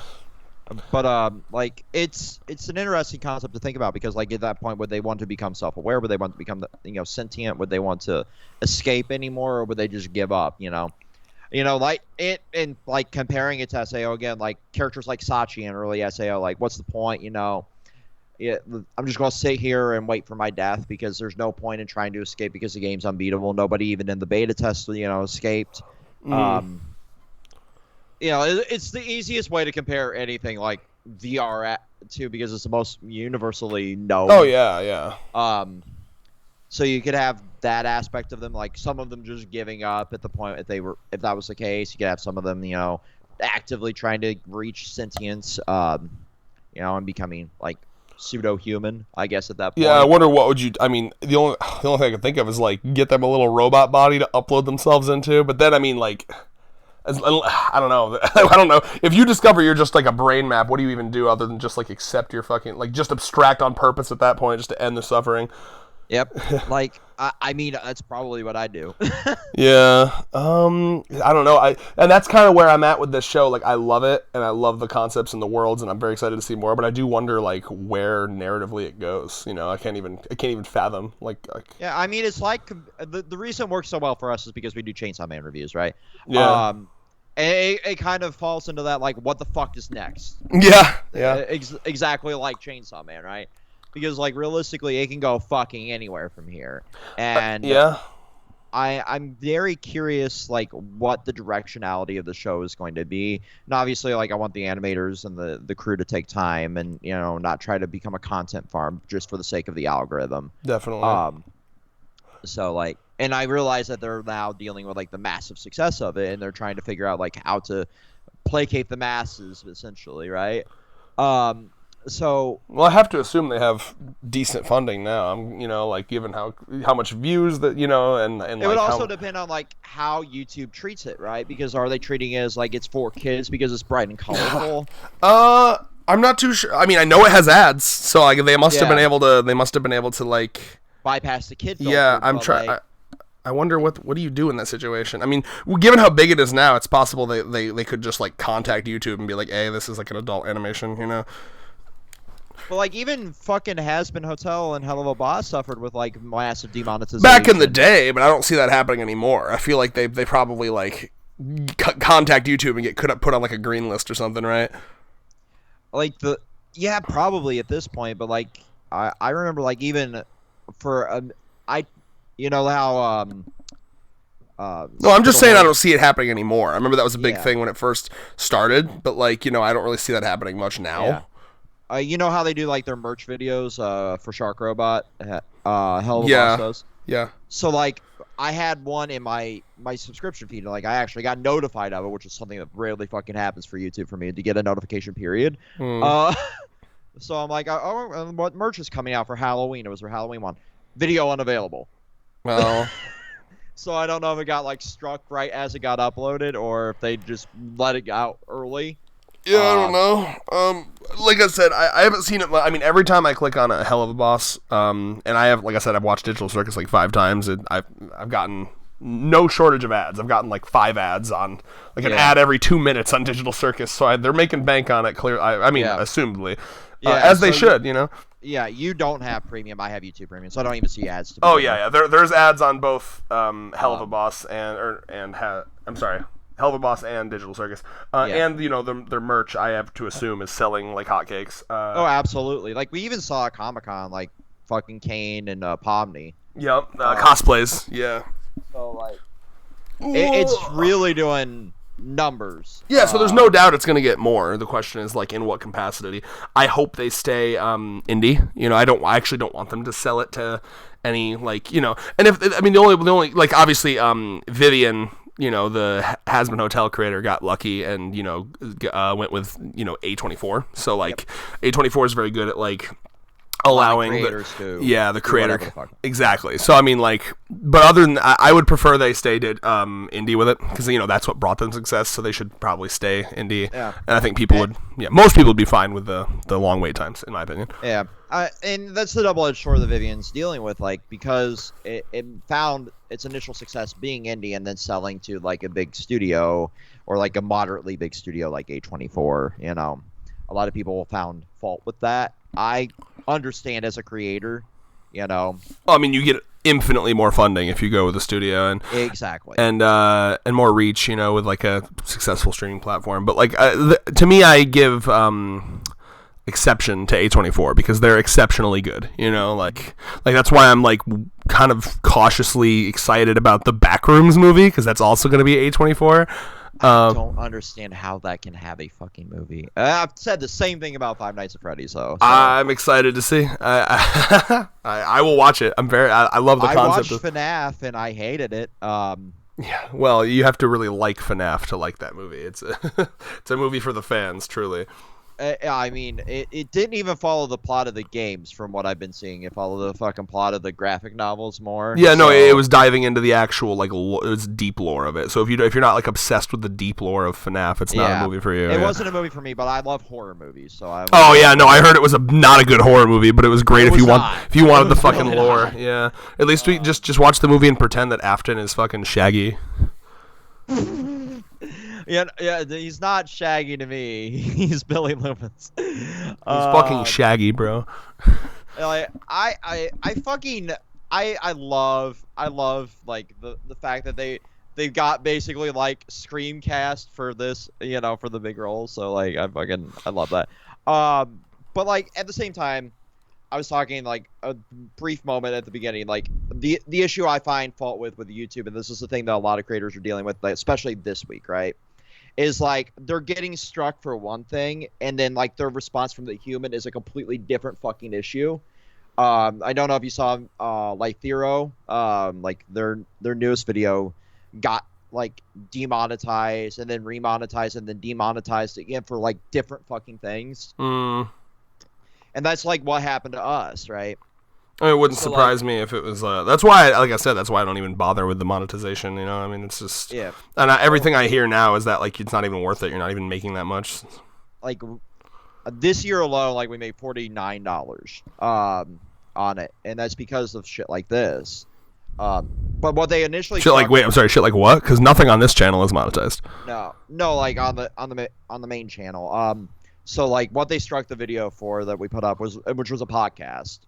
But like it's an interesting concept to think about because like at that point, would they want to become self-aware? Would they want to become sentient? Would they want to escape anymore, or would they just give up? Like it and like comparing it to SAO again, like characters like Sachi in early SAO, like what's the point? I'm just going to sit here and wait for my death because there's no point in trying to escape because the game's unbeatable. Nobody even in the beta test, escaped. It's the easiest way to compare anything like VR to because it's the most universally known. Oh, yeah. So you could have that aspect of them, like some of them just giving up at the point if that was the case. You could have some of them, actively trying to reach sentience, and becoming like pseudo-human, I guess, at that point. Yeah, I wonder what would you... I mean, the only thing I can think of is, like, get them a little robot body to upload themselves into, but then, I mean, like... I don't know. I don't know. If you discover you're just, like, a brain map, what do you even do other than just, like, accept your fucking... Like, just abstract on purpose at that point just to end the suffering? Yep. Like, I mean, that's probably what I do. Yeah. I don't know. And that's kind of where I'm at with this show. Like, I love it, and I love the concepts and the worlds, and I'm very excited to see more. But I do wonder, like, where narratively it goes. I can't even fathom. Like. Yeah, I mean, it's like the reason it works so well for us is because we do Chainsaw Man reviews, right? Yeah. It kind of falls into that, like, what the fuck is next? Yeah. Exactly like Chainsaw Man, right? Because, like, realistically, it can go fucking anywhere from here. And yeah. I'm very curious, like, what the directionality of the show is going to be. And obviously, like, I want the animators and the crew to take time and, not try to become a content farm just for the sake of the algorithm. Definitely. So, like, and I realize that they're now dealing with, like, the massive success of it, and they're trying to figure out, like, how to placate the masses, essentially, right? So well, I have to assume they have decent funding now. I'm, like given how much views that and it like would also depend on like how YouTube treats it, right? Because are they treating it as like it's for kids because it's bright and colorful? I'm not too sure. I mean, I know it has ads, so like they must have been able to like bypass the kid filter. Yeah, I'm trying. Like, I wonder what do you do in that situation? I mean, given how big it is now, it's possible they could just like contact YouTube and be like, "Hey, this is like an adult animation," Well, like, even fucking Has-Been Hotel and Hell of a Boss suffered with, like, massive demonetization. Back in the day, but I don't see that happening anymore. I feel like they probably, like, contact YouTube and get put on, like, a green list or something, right? Like, yeah, probably at this point, but, like, I remember, like, even for, you know how, no, I'm just saying I don't see it happening anymore. I remember that was a big thing when it first started, but, like, I don't really see that happening much now. Yeah. You know how they do like their merch videos for Shark Robot, Hell of a Boss does? Yeah. So like I had one in my subscription feed, and like I actually got notified of it, which is something that rarely fucking happens for YouTube for me to get a notification period. So I'm like, oh, what merch is coming out for Halloween? It was for Halloween one. Video unavailable. Well. So I don't know if it got like struck right as it got uploaded, or if they just let it out early. Yeah, I don't know. Like I said, I haven't seen it. I mean, every time I click on a Hell of a Boss, and I have, like I said, I've watched Digital Circus like 5 times, and I've gotten no shortage of ads. I've gotten like 5 ads on, like an ad every 2 minutes on Digital Circus. So they're making bank on it. Clear. I mean, assumedly, as they should. Yeah, you don't have premium. I have YouTube premium, so I don't even see ads. Oh yeah. There's ads on both Hell of a Boss Hell of a Boss and Digital Circus, and their merch. I have to assume is selling like hotcakes. Oh, absolutely! Like we even saw at Comic-Con, like fucking Kane and Pomni. Yep, cosplays. Yeah. So like, it's really doing numbers. Yeah, so there's no doubt it's going to get more. The question is like in what capacity. I hope they stay indie. I actually don't want them to sell it to any and if the only like obviously Vivian. The Hasbin Hotel creator got lucky and, went with, A24. So, like, A24 is very good at, like, allowing the creator. Exactly. So, I mean, like, but other than I would prefer they stay indie with it because, that's what brought them success. So they should probably stay indie. Yeah. And I think most people would be fine with the long wait times, in my opinion. Yeah. And that's the double-edged sword that Vivian's dealing with, like, because it found its initial success being indie and then selling to, like, a big studio or, like, a moderately big studio like A24, A lot of people found fault with that. I understand as a creator, Well, I mean, you get infinitely more funding if you go with a studio and exactly and more reach, with, like, a successful streaming platform. But, like, to me, I give... exception to A24 because they're exceptionally good, like that's why I'm like kind of cautiously excited about the Backrooms movie because that's also going to be A24. I don't understand how that can have a fucking movie. I've said the same thing about Five Nights at Freddy's, though. So. I'm excited to see. I will watch it. I love the concept. I watched FNAF and I hated it. Yeah, well, you have to really like FNAF to like that movie. It's a movie for the fans, truly. I mean, it didn't even follow the plot of the games from what I've been seeing. It followed the fucking plot of the graphic novels more. Yeah, no, it was diving into the actual, like, it was deep lore of it. So if you're not, like, obsessed with the deep lore of FNAF, it's not a movie for you. It wasn't a movie for me, but I love horror movies, so I... I heard it was not a good horror movie, but it was great if you wanted the fucking lore. Yeah. At least we just watch the movie and pretend that Afton is fucking Shaggy. Yeah, he's not Shaggy to me. He's Billy Loomis. He's fucking Shaggy, bro. Like I love like the fact that they've got basically like Screamcast for this, for the big roles. So like I love that. But like at the same time, I was talking like a brief moment at the beginning, like the issue I find fault with YouTube, and this is the thing that a lot of creators are dealing with, like, especially this week, right? Is like they're getting struck for one thing, and then like their response from the human is a completely different fucking issue. I don't know if you saw like Thero, like their newest video got like demonetized and then remonetized and then demonetized again for like different fucking things. And that's like what happened to us, right? It wouldn't surprise me if it was. That's why, like I said, that's why I don't even bother with the monetization. I mean, it's just. Yeah. And everything I hear now is that like it's not even worth it. You're not even making that much. Like this year alone, like we made $49 on it, and that's because of shit like this. But what they initially shit like what? Because nothing on this channel is monetized. No, like on the main channel. So like what they struck the video for that we put up which was a podcast.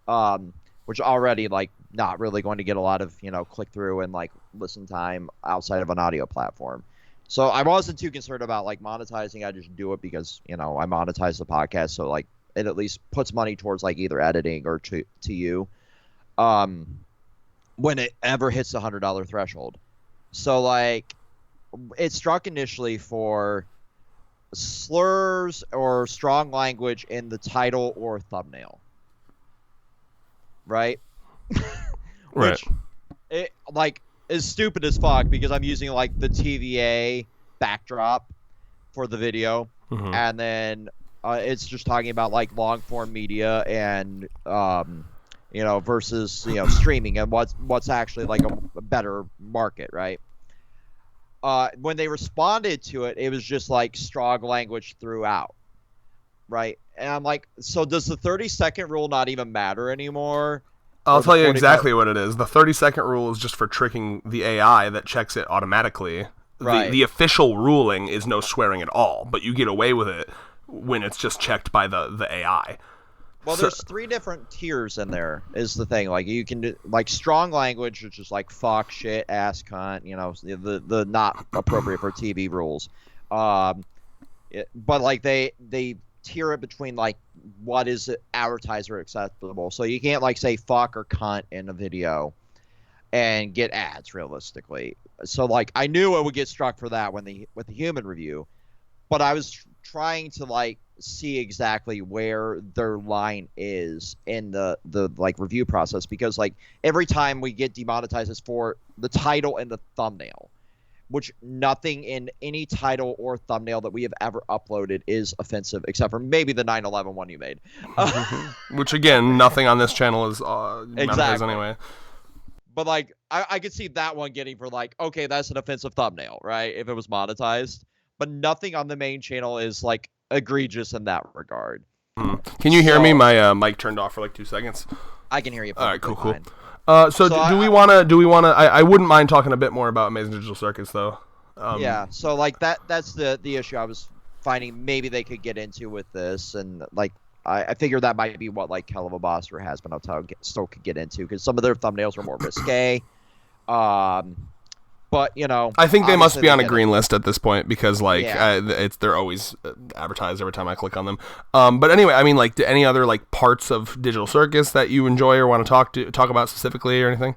Which already like not really going to get a lot of click through and like listen time outside of an audio platform. So I wasn't too concerned about like monetizing. I just do it because I monetize the podcast, so like it at least puts money towards like either editing or to you when it ever hits the $100 threshold. So like it struck initially for slurs or strong language in the title or thumbnail. Right? Right. It like is stupid as fuck because I'm using like the TVA backdrop for the video, and then it's just talking about like long form media and versus streaming and what's actually like a better market, right? when they responded to it, it was just like strong language throughout, right? And I'm like, so does the 30-second rule not even matter anymore? I'll tell you exactly what it is. The 30-second rule is just for tricking the AI that checks it automatically. Right. The official ruling is no swearing at all, but you get away with it when it's just checked by the AI. Well, there's 3 different tiers in there, is the thing. Like, you can do, like, strong language, which is like fuck, shit, ass, cunt, you know, the not appropriate for TV rules. But, like, they tier it between, like, what is advertiser acceptable. So you can't, like, say fuck or cunt in a video and get ads, realistically. So, like, I knew it would get struck for that with the human review. But I was trying to, like, see exactly where their line is in the like review process, because like every time we get demonetized is for the title and the thumbnail, which nothing in any title or thumbnail that we have ever uploaded is offensive, except for maybe the 9/11 one you made. Which again, nothing on this channel is exactly anyway. But like I could see that one getting for like, okay, that's an offensive thumbnail, right, if it was monetized. But nothing on the main channel is like egregious in that regard. Can you hear me? My mic turned off for like 2 seconds. I can hear you. All right, cool. So do we want to? I wouldn't mind talking a bit more about Amazing Digital Circus, though. Yeah. So like that's the issue I was finding. Maybe they could get into with this, and like I figured that might be what like Hell of a Boss or Has Been Hotel still could get into, because some of their thumbnails are more risque. But, you know, I think they must be on a green list at this point, because like they're always advertised every time I click on them. But anyway, I mean, like, any other like parts of Digital Circus that you enjoy or want to talk about specifically or anything?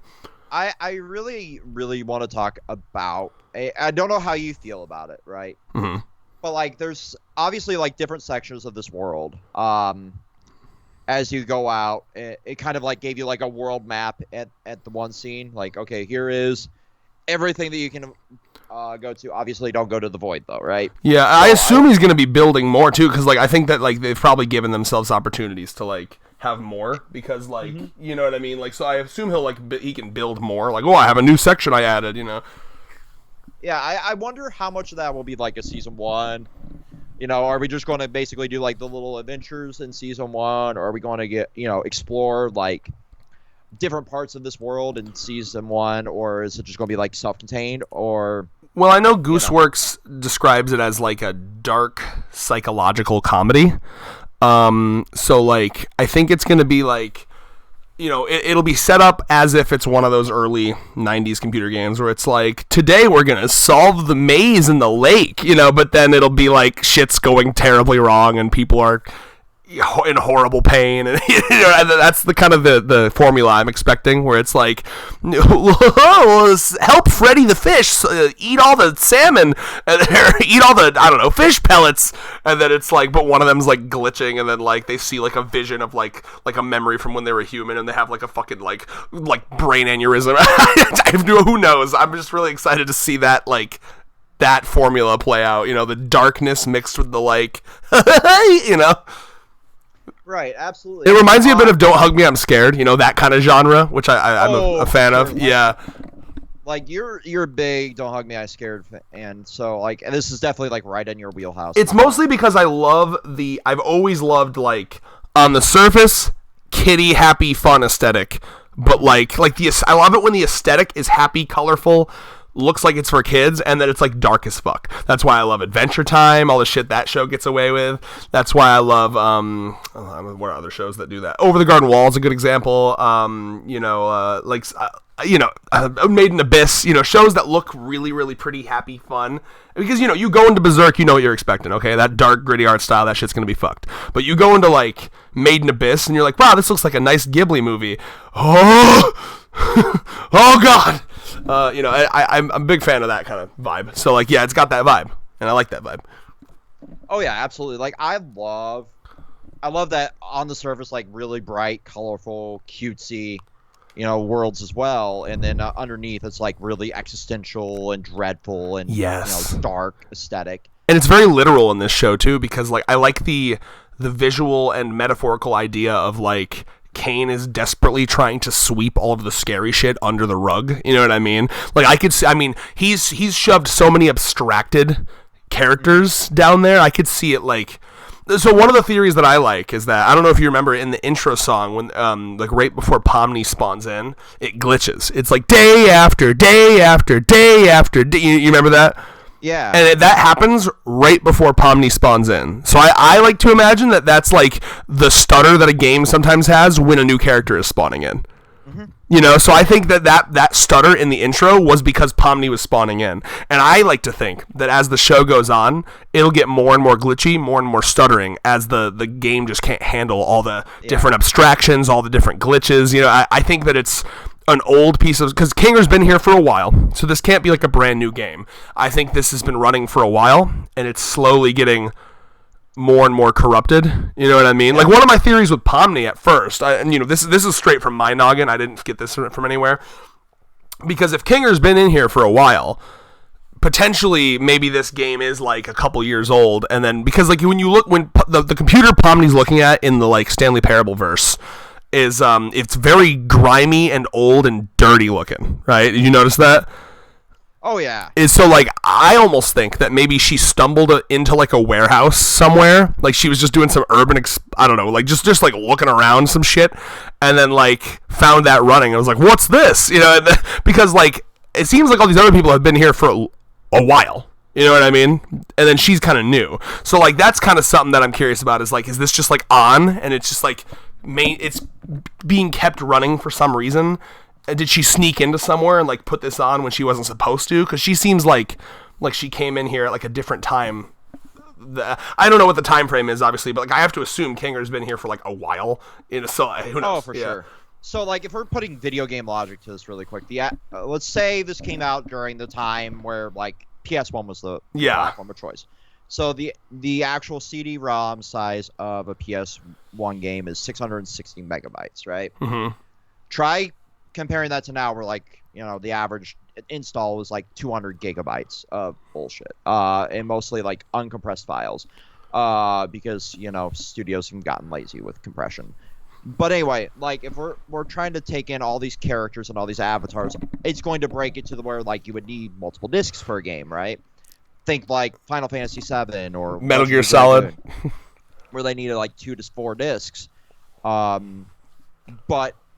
I really want to talk about. I don't know how you feel about it, right? Mm-hmm. But like, there's obviously like different sections of this world. As you go out, it kind of like gave you like a world map at the one scene. Like, okay, here is everything that you can go to. Obviously, don't go to the void though, right? Yeah, so I assume he's going to be building more too, because like I think that like they've probably given themselves opportunities to like have more, because like you know what I mean. Like, so I assume he can build more. Like, oh, I have a new section I added, you know. Yeah, I wonder how much of that will be like a season 1. You know, are we just going to basically do like the little adventures in season 1, or are we going to explore like different parts of this world in season 1, or is it just going to be like self-contained? Or well, I know Gooseworks describes it as like a dark psychological comedy. So like I think it's going to be like, you know, it'll be set up as if it's one of those early 90s computer games where it's like, today we're going to solve the maze in the lake, you know, but then it'll be like shit's going terribly wrong and people are in horrible pain, and you know, that's the kind of the formula I'm expecting, where it's like, help Freddy the fish eat all the salmon, and eat all the, I don't know, fish pellets, and then it's like, but one of them's like glitching, and then like they see like a vision of like a memory from when they were human, and they have like a fucking like brain aneurysm. Who knows? I'm just really excited to see that that formula play out. You know, the darkness mixed with the like, you know. Right, absolutely. It reminds me a bit of Don't Hug Me, I'm Scared, you know, that kind of genre, which I'm a fan of. Yeah. Like, you're a big Don't Hug Me, I'm Scared fan, so, like, and this is definitely, like, right in your wheelhouse. It's mostly because I've always loved, like, on the surface, kiddie, happy, fun aesthetic, but, I love it when the aesthetic is happy, colorful, looks like it's for kids, and then it's like dark as fuck. That's why I love Adventure Time, all the shit that show gets away with. That's why I love what are other shows that do that? Over the Garden Wall is a good example. Made in Abyss, you know, shows that look really, really pretty, happy, fun. Because, you know, you go into Berserk, you know what you're expecting, okay? That dark, gritty art style, that shit's gonna be fucked. But you go into, like, Made in Abyss, and you're like, wow, this looks like a nice Ghibli movie. Oh! Oh, God! I'm a big fan of that kind of vibe. So, like, yeah, it's got that vibe, and I like that vibe. Oh, yeah, absolutely. Like, I love that on the surface, like, really bright, colorful, cutesy, you know, worlds as well, and then underneath it's like really existential and dreadful and yes, you know, dark aesthetic. And it's very literal in this show too, because like I like the visual and metaphorical idea of like, Kane is desperately trying to sweep all of the scary shit under the rug. You know what I mean? Like, I could see, I mean, he's shoved so many abstracted characters down there. I could see it, like, so one of the theories that I like is that, I don't know if you remember in the intro song, when like right before Pomni spawns in, it glitches. It's like day after day after day after day. You remember that? Yeah. And that happens right before Pomni spawns in. So I like to imagine that that's like the stutter that a game sometimes has when a new character is spawning in. Mm-hmm. You know, so I think that stutter in the intro was because Pomni was spawning in. And I like to think that as the show goes on, it'll get more and more glitchy, more and more stuttering, as the game just can't handle all the different abstractions, all the different glitches. You know, I think that it's an old piece of, because Kinger's been here for a while, so this can't be like a brand new game. I think this has been running for a while, and it's slowly getting more and more corrupted. You know what I mean? Like, one of my theories with Pomni at first, and you know, this is straight from my noggin. I didn't get this from anywhere. Because if Kinger's been in here for a while, potentially maybe this game is like a couple years old, and then because like when you look, when the computer Pomni's looking at in the like Stanley Parable verse is it's very grimy and old and dirty looking, right? Did you notice that? Oh yeah. Is so like I almost think that maybe she stumbled into like a warehouse somewhere, like she was just doing some urban I don't know, like just like looking around some shit, and then like found that running and was like, what's this? You know, because like it seems like all these other people have been here for a while. You know what I mean? And then she's kind of new. So like that's kind of something that I'm curious about, is like, is this just like on and it's just like it's being kept running for some reason? Did she sneak into somewhere and like put this on when she wasn't supposed to? Because she seems like she came in here at like a different time. I don't know what the time frame is, obviously, but like I have to assume Kinger's been here for like a while. So who knows? Oh, for sure. So like if we're putting video game logic to this really quick, let's say this came out during the time where like PS1 was the platform of choice. So the actual CD-ROM size of a PS1 game is 660 megabytes, right? Mm-hmm. Try comparing that to now, where like, you know, the average install was like 200 gigabytes of bullshit, and mostly like uncompressed files, because, you know, studios have gotten lazy with compression. But anyway, like if we're trying to take in all these characters and all these avatars, it's going to break it to the where like you would need multiple discs for a game, right? Think like Final Fantasy VII or Metal Gear Solid, where they needed like 2 to 4 discs. But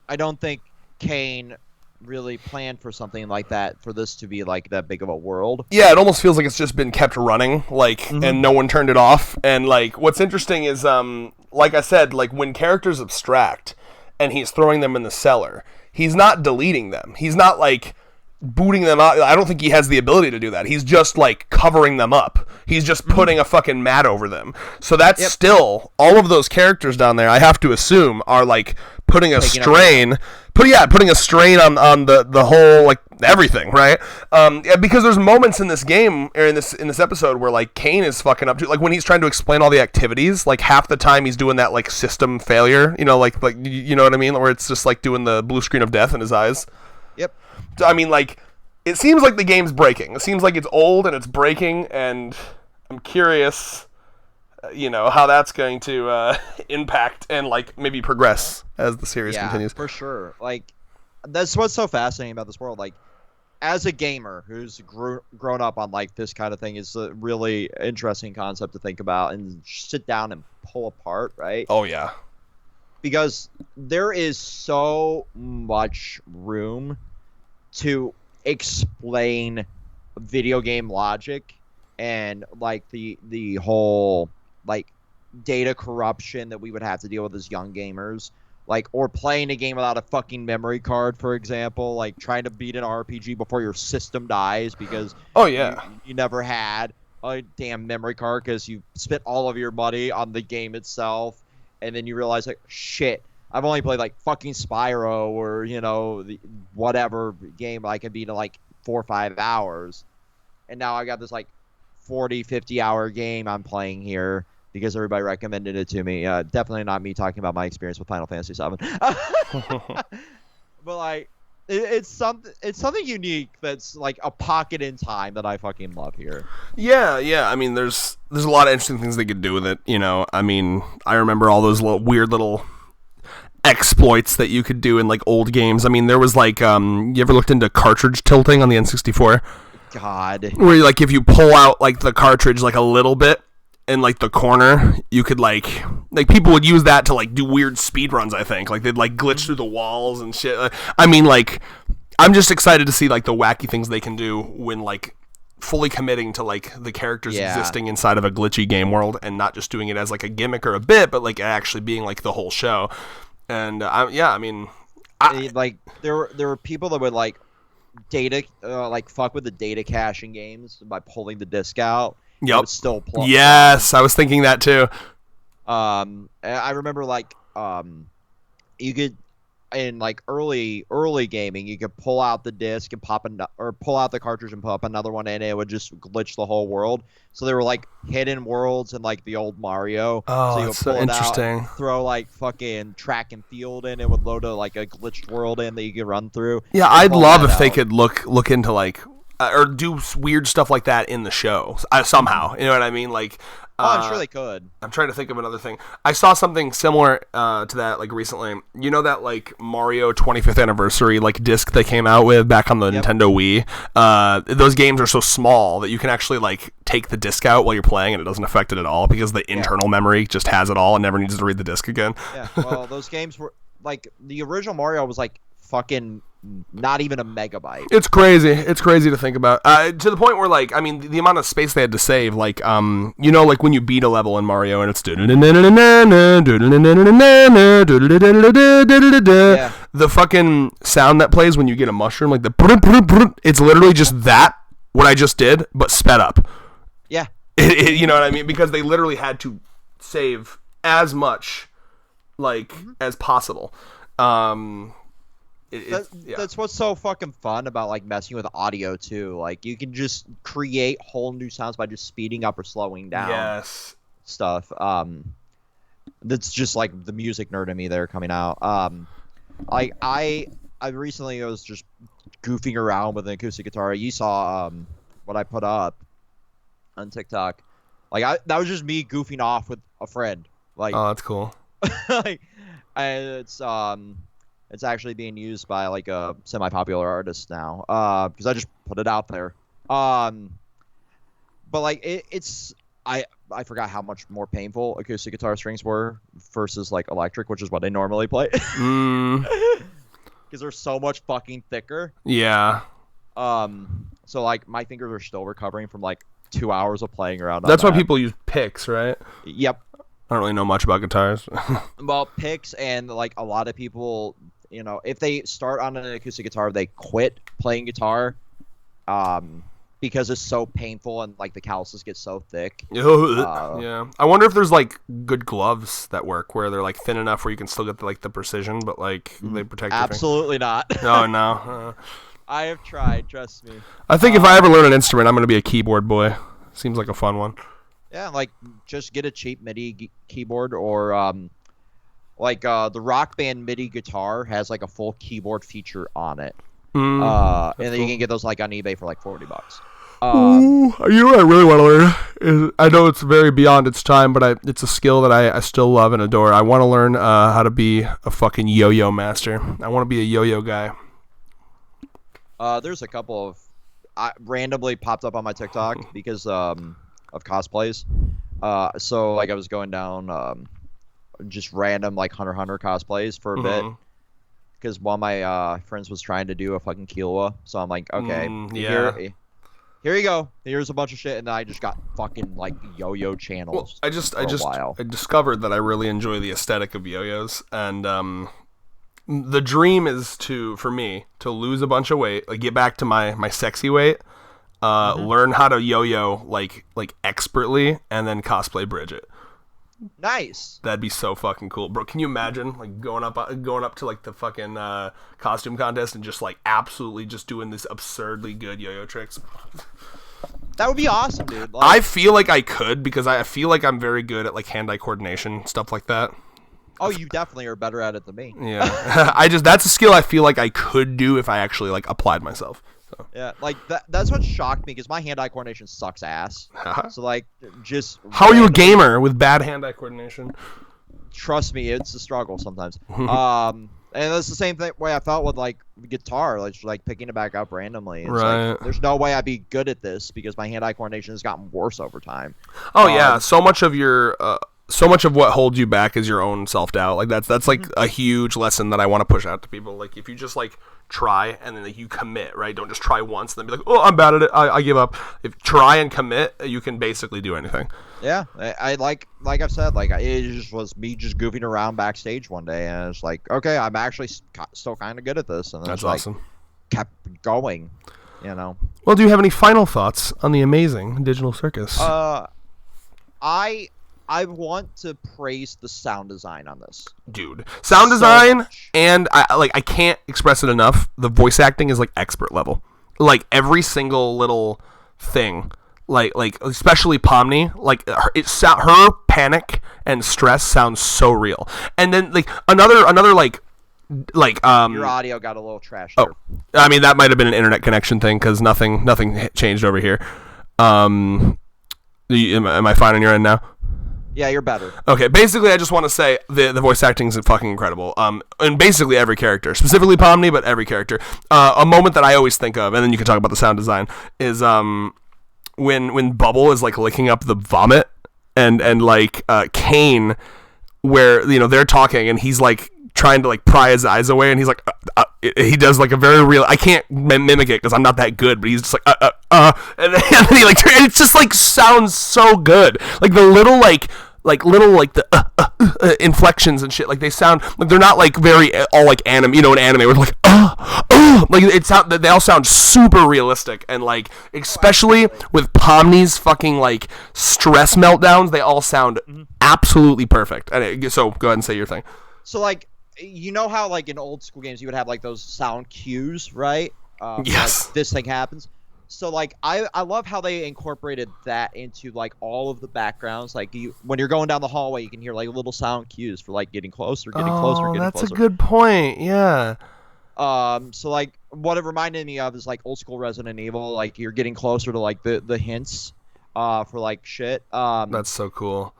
I don't think Kane really planned for something like that, for this to be like that big of a world. Yeah, it almost feels like it's just been kept running, like, and no one turned it off. And like, what's interesting is, like I said, like when characters abstract and he's throwing them in the cellar, he's not deleting them. He's not like booting them out. I don't think he has the ability to do that. He's just like covering them up. He's just putting a fucking mat over them. So that's still, all of those characters down there, I have to assume, are like putting a strain, putting a strain on the whole, like, everything, right? Because there's moments in this game, or in this episode, where like Kane is fucking up to, like when he's trying to explain all the activities, like half the time he's doing that like system failure, you know, like you know what I mean, where it's just like doing the blue screen of death in his eyes. Yep. So, I mean, like, it seems like the game's breaking. It seems like it's old and it's breaking, and I'm curious, you know, how that's going to impact and like maybe progress as the series continues. For sure. Like, that's what's so fascinating about this world. Like, as a gamer who's grown up on like this kind of thing, is a really interesting concept to think about and sit down and pull apart, right? Oh yeah. Because there is so much room to explain video game logic and like the whole like data corruption that we would have to deal with as young gamers, like, or playing a game without a fucking memory card, for example, like trying to beat an RPG before your system dies because you never had a damn memory card because you spent all of your money on the game itself, and then you realize like, shit, I've only played like fucking Spyro or, you know, whatever game I can beat in like 4 or 5 hours. And now I got this like 40, 50-hour game I'm playing here because everybody recommended it to me. Definitely not me talking about my experience with Final Fantasy VII. But like, it's something unique that's like a pocket in time that I fucking love here. Yeah. I mean, there's a lot of interesting things they could do with it. You know, I mean, I remember all those weird little exploits that you could do in like old games. I mean, there was like you ever looked into cartridge tilting on the N64? God. Where like if you pull out like the cartridge like a little bit in like the corner, you could like people would use that to like do weird speed runs. I think like they'd like glitch through the walls and shit. I mean, like I'm just excited to see like the wacky things they can do when like fully committing to like the characters existing inside of a glitchy game world and not just doing it as like a gimmick or a bit, but like actually being like the whole show. And I mean, like there were people that would like data like fuck with the data cache in games by pulling the disc out. Yep. Still play. Yes, I was thinking that too. I remember like you could in like early gaming, you could pull out the disc and pull out the cartridge and pop another one in, and it would just glitch the whole world. So there were like hidden worlds in like the old Mario. Oh, so you that's would pull so it interesting. out, throw like fucking track and field in, it would load like a glitched world in that you could run through. Yeah, I'd love if they could look into like or do weird stuff like that in the show somehow. You know what I mean? Like, I'm sure they could. I'm trying to think of another thing. I saw something similar to that like recently. You know that like Mario 25th anniversary like disc they came out with back on the Nintendo Wii. Those games are so small that you can actually like take the disc out while you're playing and it doesn't affect it at all because the internal memory just has it all and never needs to read the disc again. Yeah. Well, those games were like the original Mario was like fucking not even a megabyte. It's crazy. It's crazy to think about. To the point where, like, I mean, the amount of space they had to save, like, you know, like when you beat a level in Mario and it's the fucking sound that plays when you get a mushroom, like it's literally just that, what I just did, but sped up. Yeah. You know what I mean? Because they literally had to save as much, like, as possible. That's what's so fucking fun about like messing with audio too. Like you can just create whole new sounds by just speeding up or slowing down stuff. That's just like the music nerd in me there coming out. Like I recently was just goofing around with an acoustic guitar. You saw what I put up on TikTok. Like that was just me goofing off with a friend. Like, oh, that's cool. Like it's actually being used by like a semi-popular artist now because I just put it out there. But like it's I forgot how much more painful acoustic guitar strings were versus like electric, which is what I normally play. Because they're so much fucking thicker. Yeah. So like my fingers are still recovering from like 2 hours of playing around. That's why people use picks, right? Yep. I don't really know much about guitars. Well, picks and like a lot of people, you know, if they start on an acoustic guitar, they quit playing guitar because it's so painful and like the calluses get so thick. Yeah. I wonder if there's like good gloves that work where they're like thin enough where you can still get the precision, but like they protect your Absolutely not. Oh, no. I have tried, trust me. I think if I ever learn an instrument, I'm going to be a keyboard boy. Seems like a fun one. Yeah, like just get a cheap MIDI keyboard or the Rock Band MIDI guitar has like a full keyboard feature on it. And then you can get those like on eBay for like $40. You know what I really want to learn is, I know it's very beyond its time, but it's a skill that I still love and adore. I want to learn how to be a fucking yo-yo master. I want to be a yo-yo guy. There's a couple of randomly popped up on my TikTok because of cosplays. So like I was going down just random like Hunter x Hunter cosplays for a bit because one of my friends was trying to do a fucking Killua, so I'm like, okay, here you go. Here's a bunch of shit, and then I just got fucking like yo-yo channels. Well, I discovered that I really enjoy the aesthetic of yo-yos, and the dream is for me to lose a bunch of weight, like get back to my sexy weight. Learn how to yo-yo like expertly, and then cosplay Bridget. Nice. That'd be so fucking cool, bro. Can you imagine like going up to like the fucking costume contest and just like absolutely just doing this absurdly good yo-yo tricks? That would be awesome, dude. Like, I feel like I could because I feel like I'm very good at like hand-eye coordination, stuff like that. Oh, you definitely are better at it than me. Yeah. That's a skill I feel like I could do if I actually like applied myself. So. Yeah, like that's what shocked me because my hand-eye coordination sucks ass. So like, just how are you a gamer with bad hand-eye coordination? trust me, it's a struggle sometimes. And that's the same way I felt with like guitar, like picking it back up randomly. It's Right. like, there's no way I'd be good at this because my hand-eye coordination has gotten worse over time. Oh yeah, so much of what holds you back is your own self-doubt. Like that's like a huge lesson that I want to push out to people. Like if you just like try and then like, you commit, right? Don't just try once and then be like, oh, I'm bad at it, I give up. If try and commit, you can basically do anything. Yeah, I like I've said, like it just was me just goofing around backstage one day, and it's like, okay, I'm actually still kind of good at this, and That's like, awesome. Kept going, you know. Well, do you have any final thoughts on the amazing Digital Circus? I want to praise the sound design on this. Dude, sound design, and I can't express it enough. The voice acting is like expert level. Like every single little thing, like especially Pomni, like her panic and stress sounds so real. And then like another your audio got a little trashed there. I mean that might have been an internet connection thing because nothing changed over here. Am I fine on your end now? Yeah, you're better. Okay, basically, I just want to say the voice acting is fucking incredible. And basically every character, specifically Pomni, but every character. A moment that I always think of, and then you can talk about the sound design, is when Bubble is like licking up the vomit, and like Kane, where they're talking and he's like trying to like pry his eyes away, and he's like he does like a very real. I can't mimic it because I'm not that good, but he's just like and then he like it just like sounds so good. Like the little the inflections and shit. Like they sound like they're not like very all like anime. In anime where like like they all sound super realistic, and like especially with Pomni's fucking like stress meltdowns, they all sound absolutely perfect. And so go ahead and say your thing. So like, you know how like in old school games you would have like those sound cues, right? Yes. Like, this thing happens. So like I love how they incorporated that into like all of the backgrounds. Like when you're going down the hallway, you can hear like little sound cues for like getting closer, getting closer. That's a good point. Yeah. So like what it reminded me of is like old school Resident Evil. Like you're getting closer to like the hints, for like shit. That's so cool.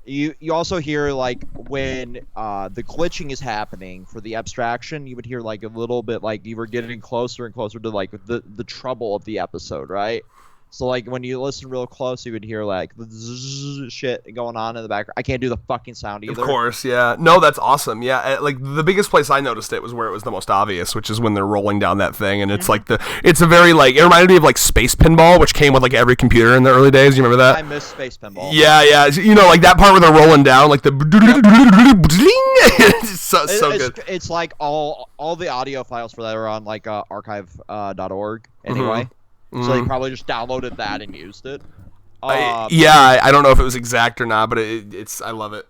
You also hear like when the glitching is happening for the abstraction, you would hear like a little bit like you were getting closer and closer to like the trouble of the episode, right? So like when you listen real close, you would hear like the zzz shit going on in the background. I can't do the fucking sound either. Of course, yeah. No, that's awesome. Yeah, like the biggest place I noticed it was where it was the most obvious, which is when they're rolling down that thing, and it's like it's a very like it reminded me of like Space Pinball, which came with like every computer in the early days. You remember that? I miss Space Pinball. Yeah. Like that part where they're rolling down, like the it's so good. It's like all the audio files for that are on like archive.org anyway. So they probably just downloaded that and used it. I don't know if it was exact or not, but it's I love it.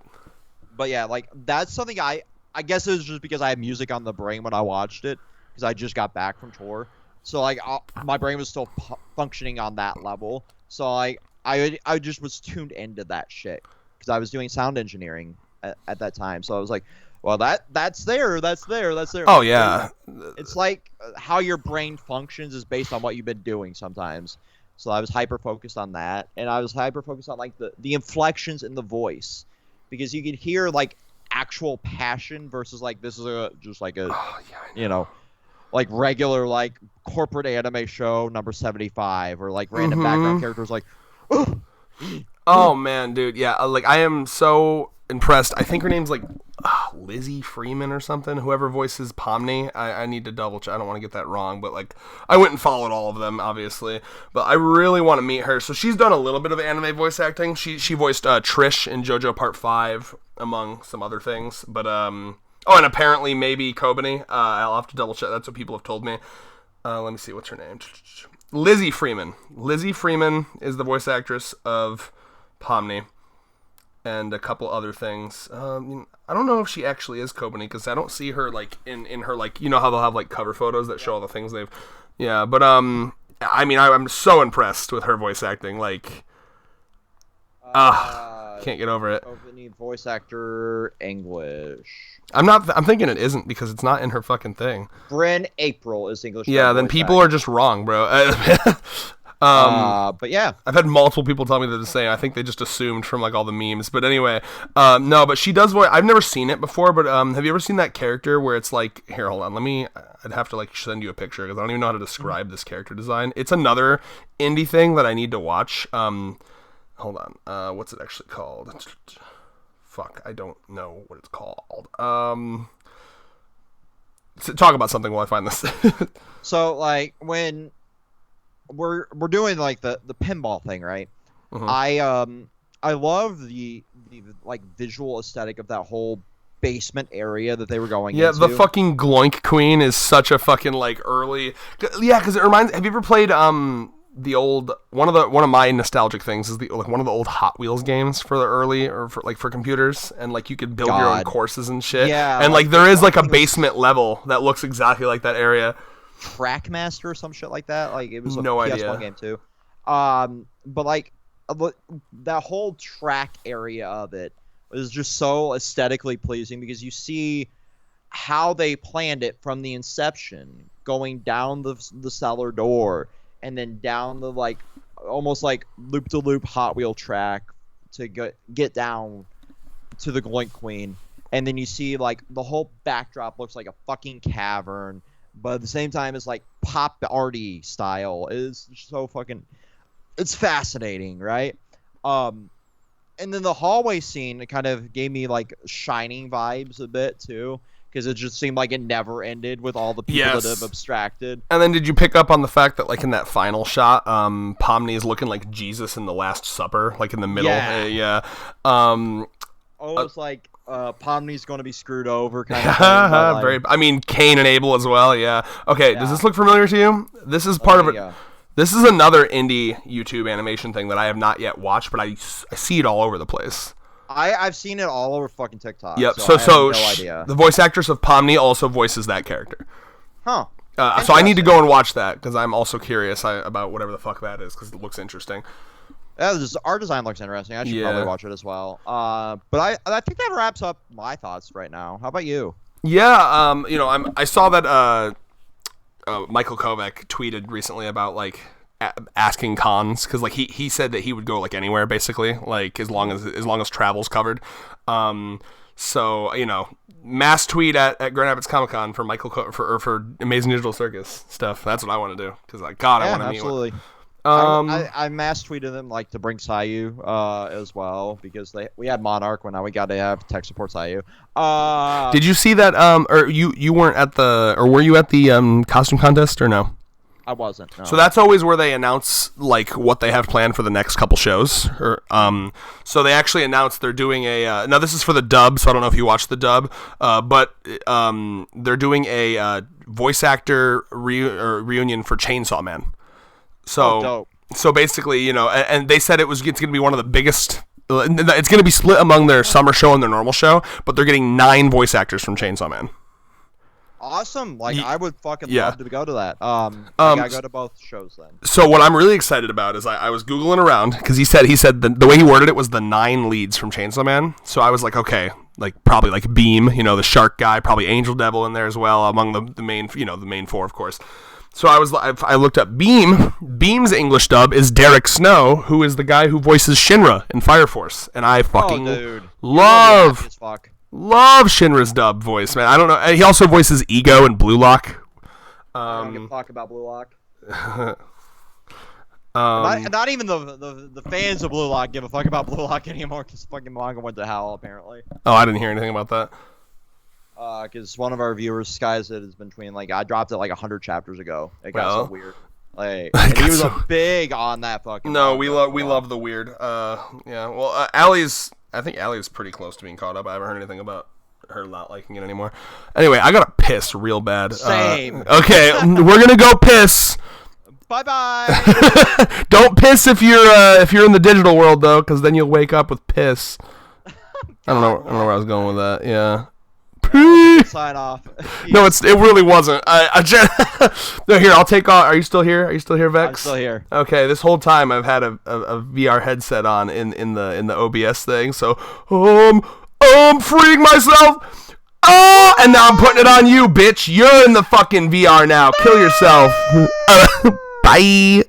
But yeah, like that's something I guess it was just because I had music on the brain when I watched it because I just got back from tour. So like my brain was still functioning on that level. So like I just was tuned into that shit because I was doing sound engineering at that time. So I was like, well, that's there. Oh yeah. It's like how your brain functions is based on what you've been doing sometimes. So I was hyper focused on that, and I was hyper focused on like the inflections in the voice, because you could hear like actual passion versus like this is just like like regular like corporate anime show number 75 or like random background characters like. Oh man, dude, yeah, like I am so impressed. I think her name's like Lizzie Freeman or something. Whoever voices Pomni, I need to double check. I don't want to get that wrong, but like I went and followed all of them, obviously. But I really want to meet her. So she's done a little bit of anime voice acting. She voiced Trish in JoJo Part 5, among some other things. But and apparently maybe Kobani. I'll have to double check. That's what people have told me. Let me see, what's her name? Lizzie Freeman. Lizzie Freeman is the voice actress of Pomni. And a couple other things. I don't know if she actually is Kobani because I don't see her like in her like how they'll have like cover photos that show all the things they've. Yeah, but I mean I'm so impressed with her voice acting. Like, can't get over it. Kobani voice actor English. I'm thinking it isn't because it's not in her fucking thing. Bryn April is English. Yeah, then people are just wrong, bro. But yeah, I've had multiple people tell me the same. I think they just assumed from like all the memes. But anyway, no, but she does voice. I've never seen it before, but have you ever seen that character where it's like, here, hold on, I'd have to like send you a picture because I don't even know how to describe this character design. It's another indie thing that I need to watch. Hold on, what's it actually called? Fuck, I don't know what it's called. Talk about something while I find this. So like when we're doing like the pinball thing, right? Mm-hmm. I love the like visual aesthetic of that whole basement area that they were going into. Yeah, the fucking Gloink Queen is such a fucking like early. Yeah, because it reminds. Have you ever played the old one of my nostalgic things is one of the old Hot Wheels games for the early or for computers, and like you could build your own courses and shit. Yeah, and like there is like a basement level that looks exactly like that area. Trackmaster or some shit like that. Like it was a no PS1 idea. game too. But like that whole track area of it was just so aesthetically pleasing because you see how they planned it from the inception, going down the cellar door and then down the like almost like loop to loop Hot Wheel track to get down to the Gloink Queen, and then you see like the whole backdrop looks like a fucking cavern. But at the same time, it's like pop arty style. It's so fucking, it's fascinating, right? And then the hallway scene, it kind of gave me like Shining vibes a bit too, because it just seemed like it never ended with all the people that have abstracted. And then did you pick up on the fact that like in that final shot, Pomni is looking like Jesus in the Last Supper, like in the middle? Yeah. Almost like Pomni's going to be screwed over kind of thing. Very. I mean, Cain and Abel as well. Yeah. Okay. Yeah. Does this look familiar to you? This is part of it. Yeah. This is another indie YouTube animation thing that I have not yet watched, but I see it all over the place. I've seen it all over fucking TikTok. Yep. So I have no idea. The voice actress of Pomni also voices that character. Huh. So I need to go and watch that because I'm also curious about whatever the fuck that is because it looks interesting. Yeah, art design looks interesting. I should probably watch it as well. But I think that wraps up my thoughts right now. How about you? Yeah, I saw that Michael Kovac tweeted recently about like asking cons because like he said that he would go like anywhere basically, like as long as travel's covered. So mass tweet at Grand Rapids Comic Con for Michael for Amazing Digital Circus stuff. That's what I want to do because like I want to meet one. I mass tweeted them like to bring Sayu as well because we had Monarch when now we got to have tech support Sayu. Did you see that or you weren't at the or were you at the costume contest or no? I wasn't. No. So that's always where they announce like what they have planned for the next couple shows. Or so they actually announced they're doing a now this is for the dub, so I don't know if you watched the dub, but they're doing a voice actor reunion for Chainsaw Man. So, dope. So basically, and they said it's going to be one of the biggest. It's going to be split among their summer show and their normal show, but they're getting 9 voice actors from Chainsaw Man. Awesome! Like I would fucking love to go to that. I gotta go to both shows then. So what I'm really excited about is I was googling around because he said the way he worded it was the 9 leads from Chainsaw Man. So I was like, okay, like probably like Beam, the shark guy, probably Angel Devil in there as well among the main, the main 4 of course. So I looked up Beam. Beam's English dub is Derek Snow, who is the guy who voices Shinra in Fire Force, and I fucking love Shinra's dub voice, man. I don't know. He also voices Ego in Blue Lock. I don't give a fuck about Blue Lock. Not even the fans of Blue Lock give a fuck about Blue Lock anymore because fucking manga went to hell apparently. Oh, I didn't hear anything about that. Because one of our viewers, Sky, said it's been between like I dropped it like 100 chapters ago. It got so weird. Like and he was big on that fucking. No, we love the weird. Yeah. Well, I think Allie's pretty close to being caught up. I haven't heard anything about her not liking it anymore. Anyway, I gotta piss real bad. Same. Okay, we're gonna go piss. Bye bye. Don't piss if you're in the digital world though, because then you'll wake up with piss. I don't know where I was going with that. Yeah. Sign off. No, it really wasn't. No, here, I'll take off. Are you still here? Are you still here, Vex? I'm still here. Okay, this whole time I've had a VR headset on in the OBS thing, so I'm freeing myself. Oh, and now I'm putting it on you, bitch. You're in the fucking VR now. Kill yourself. Bye.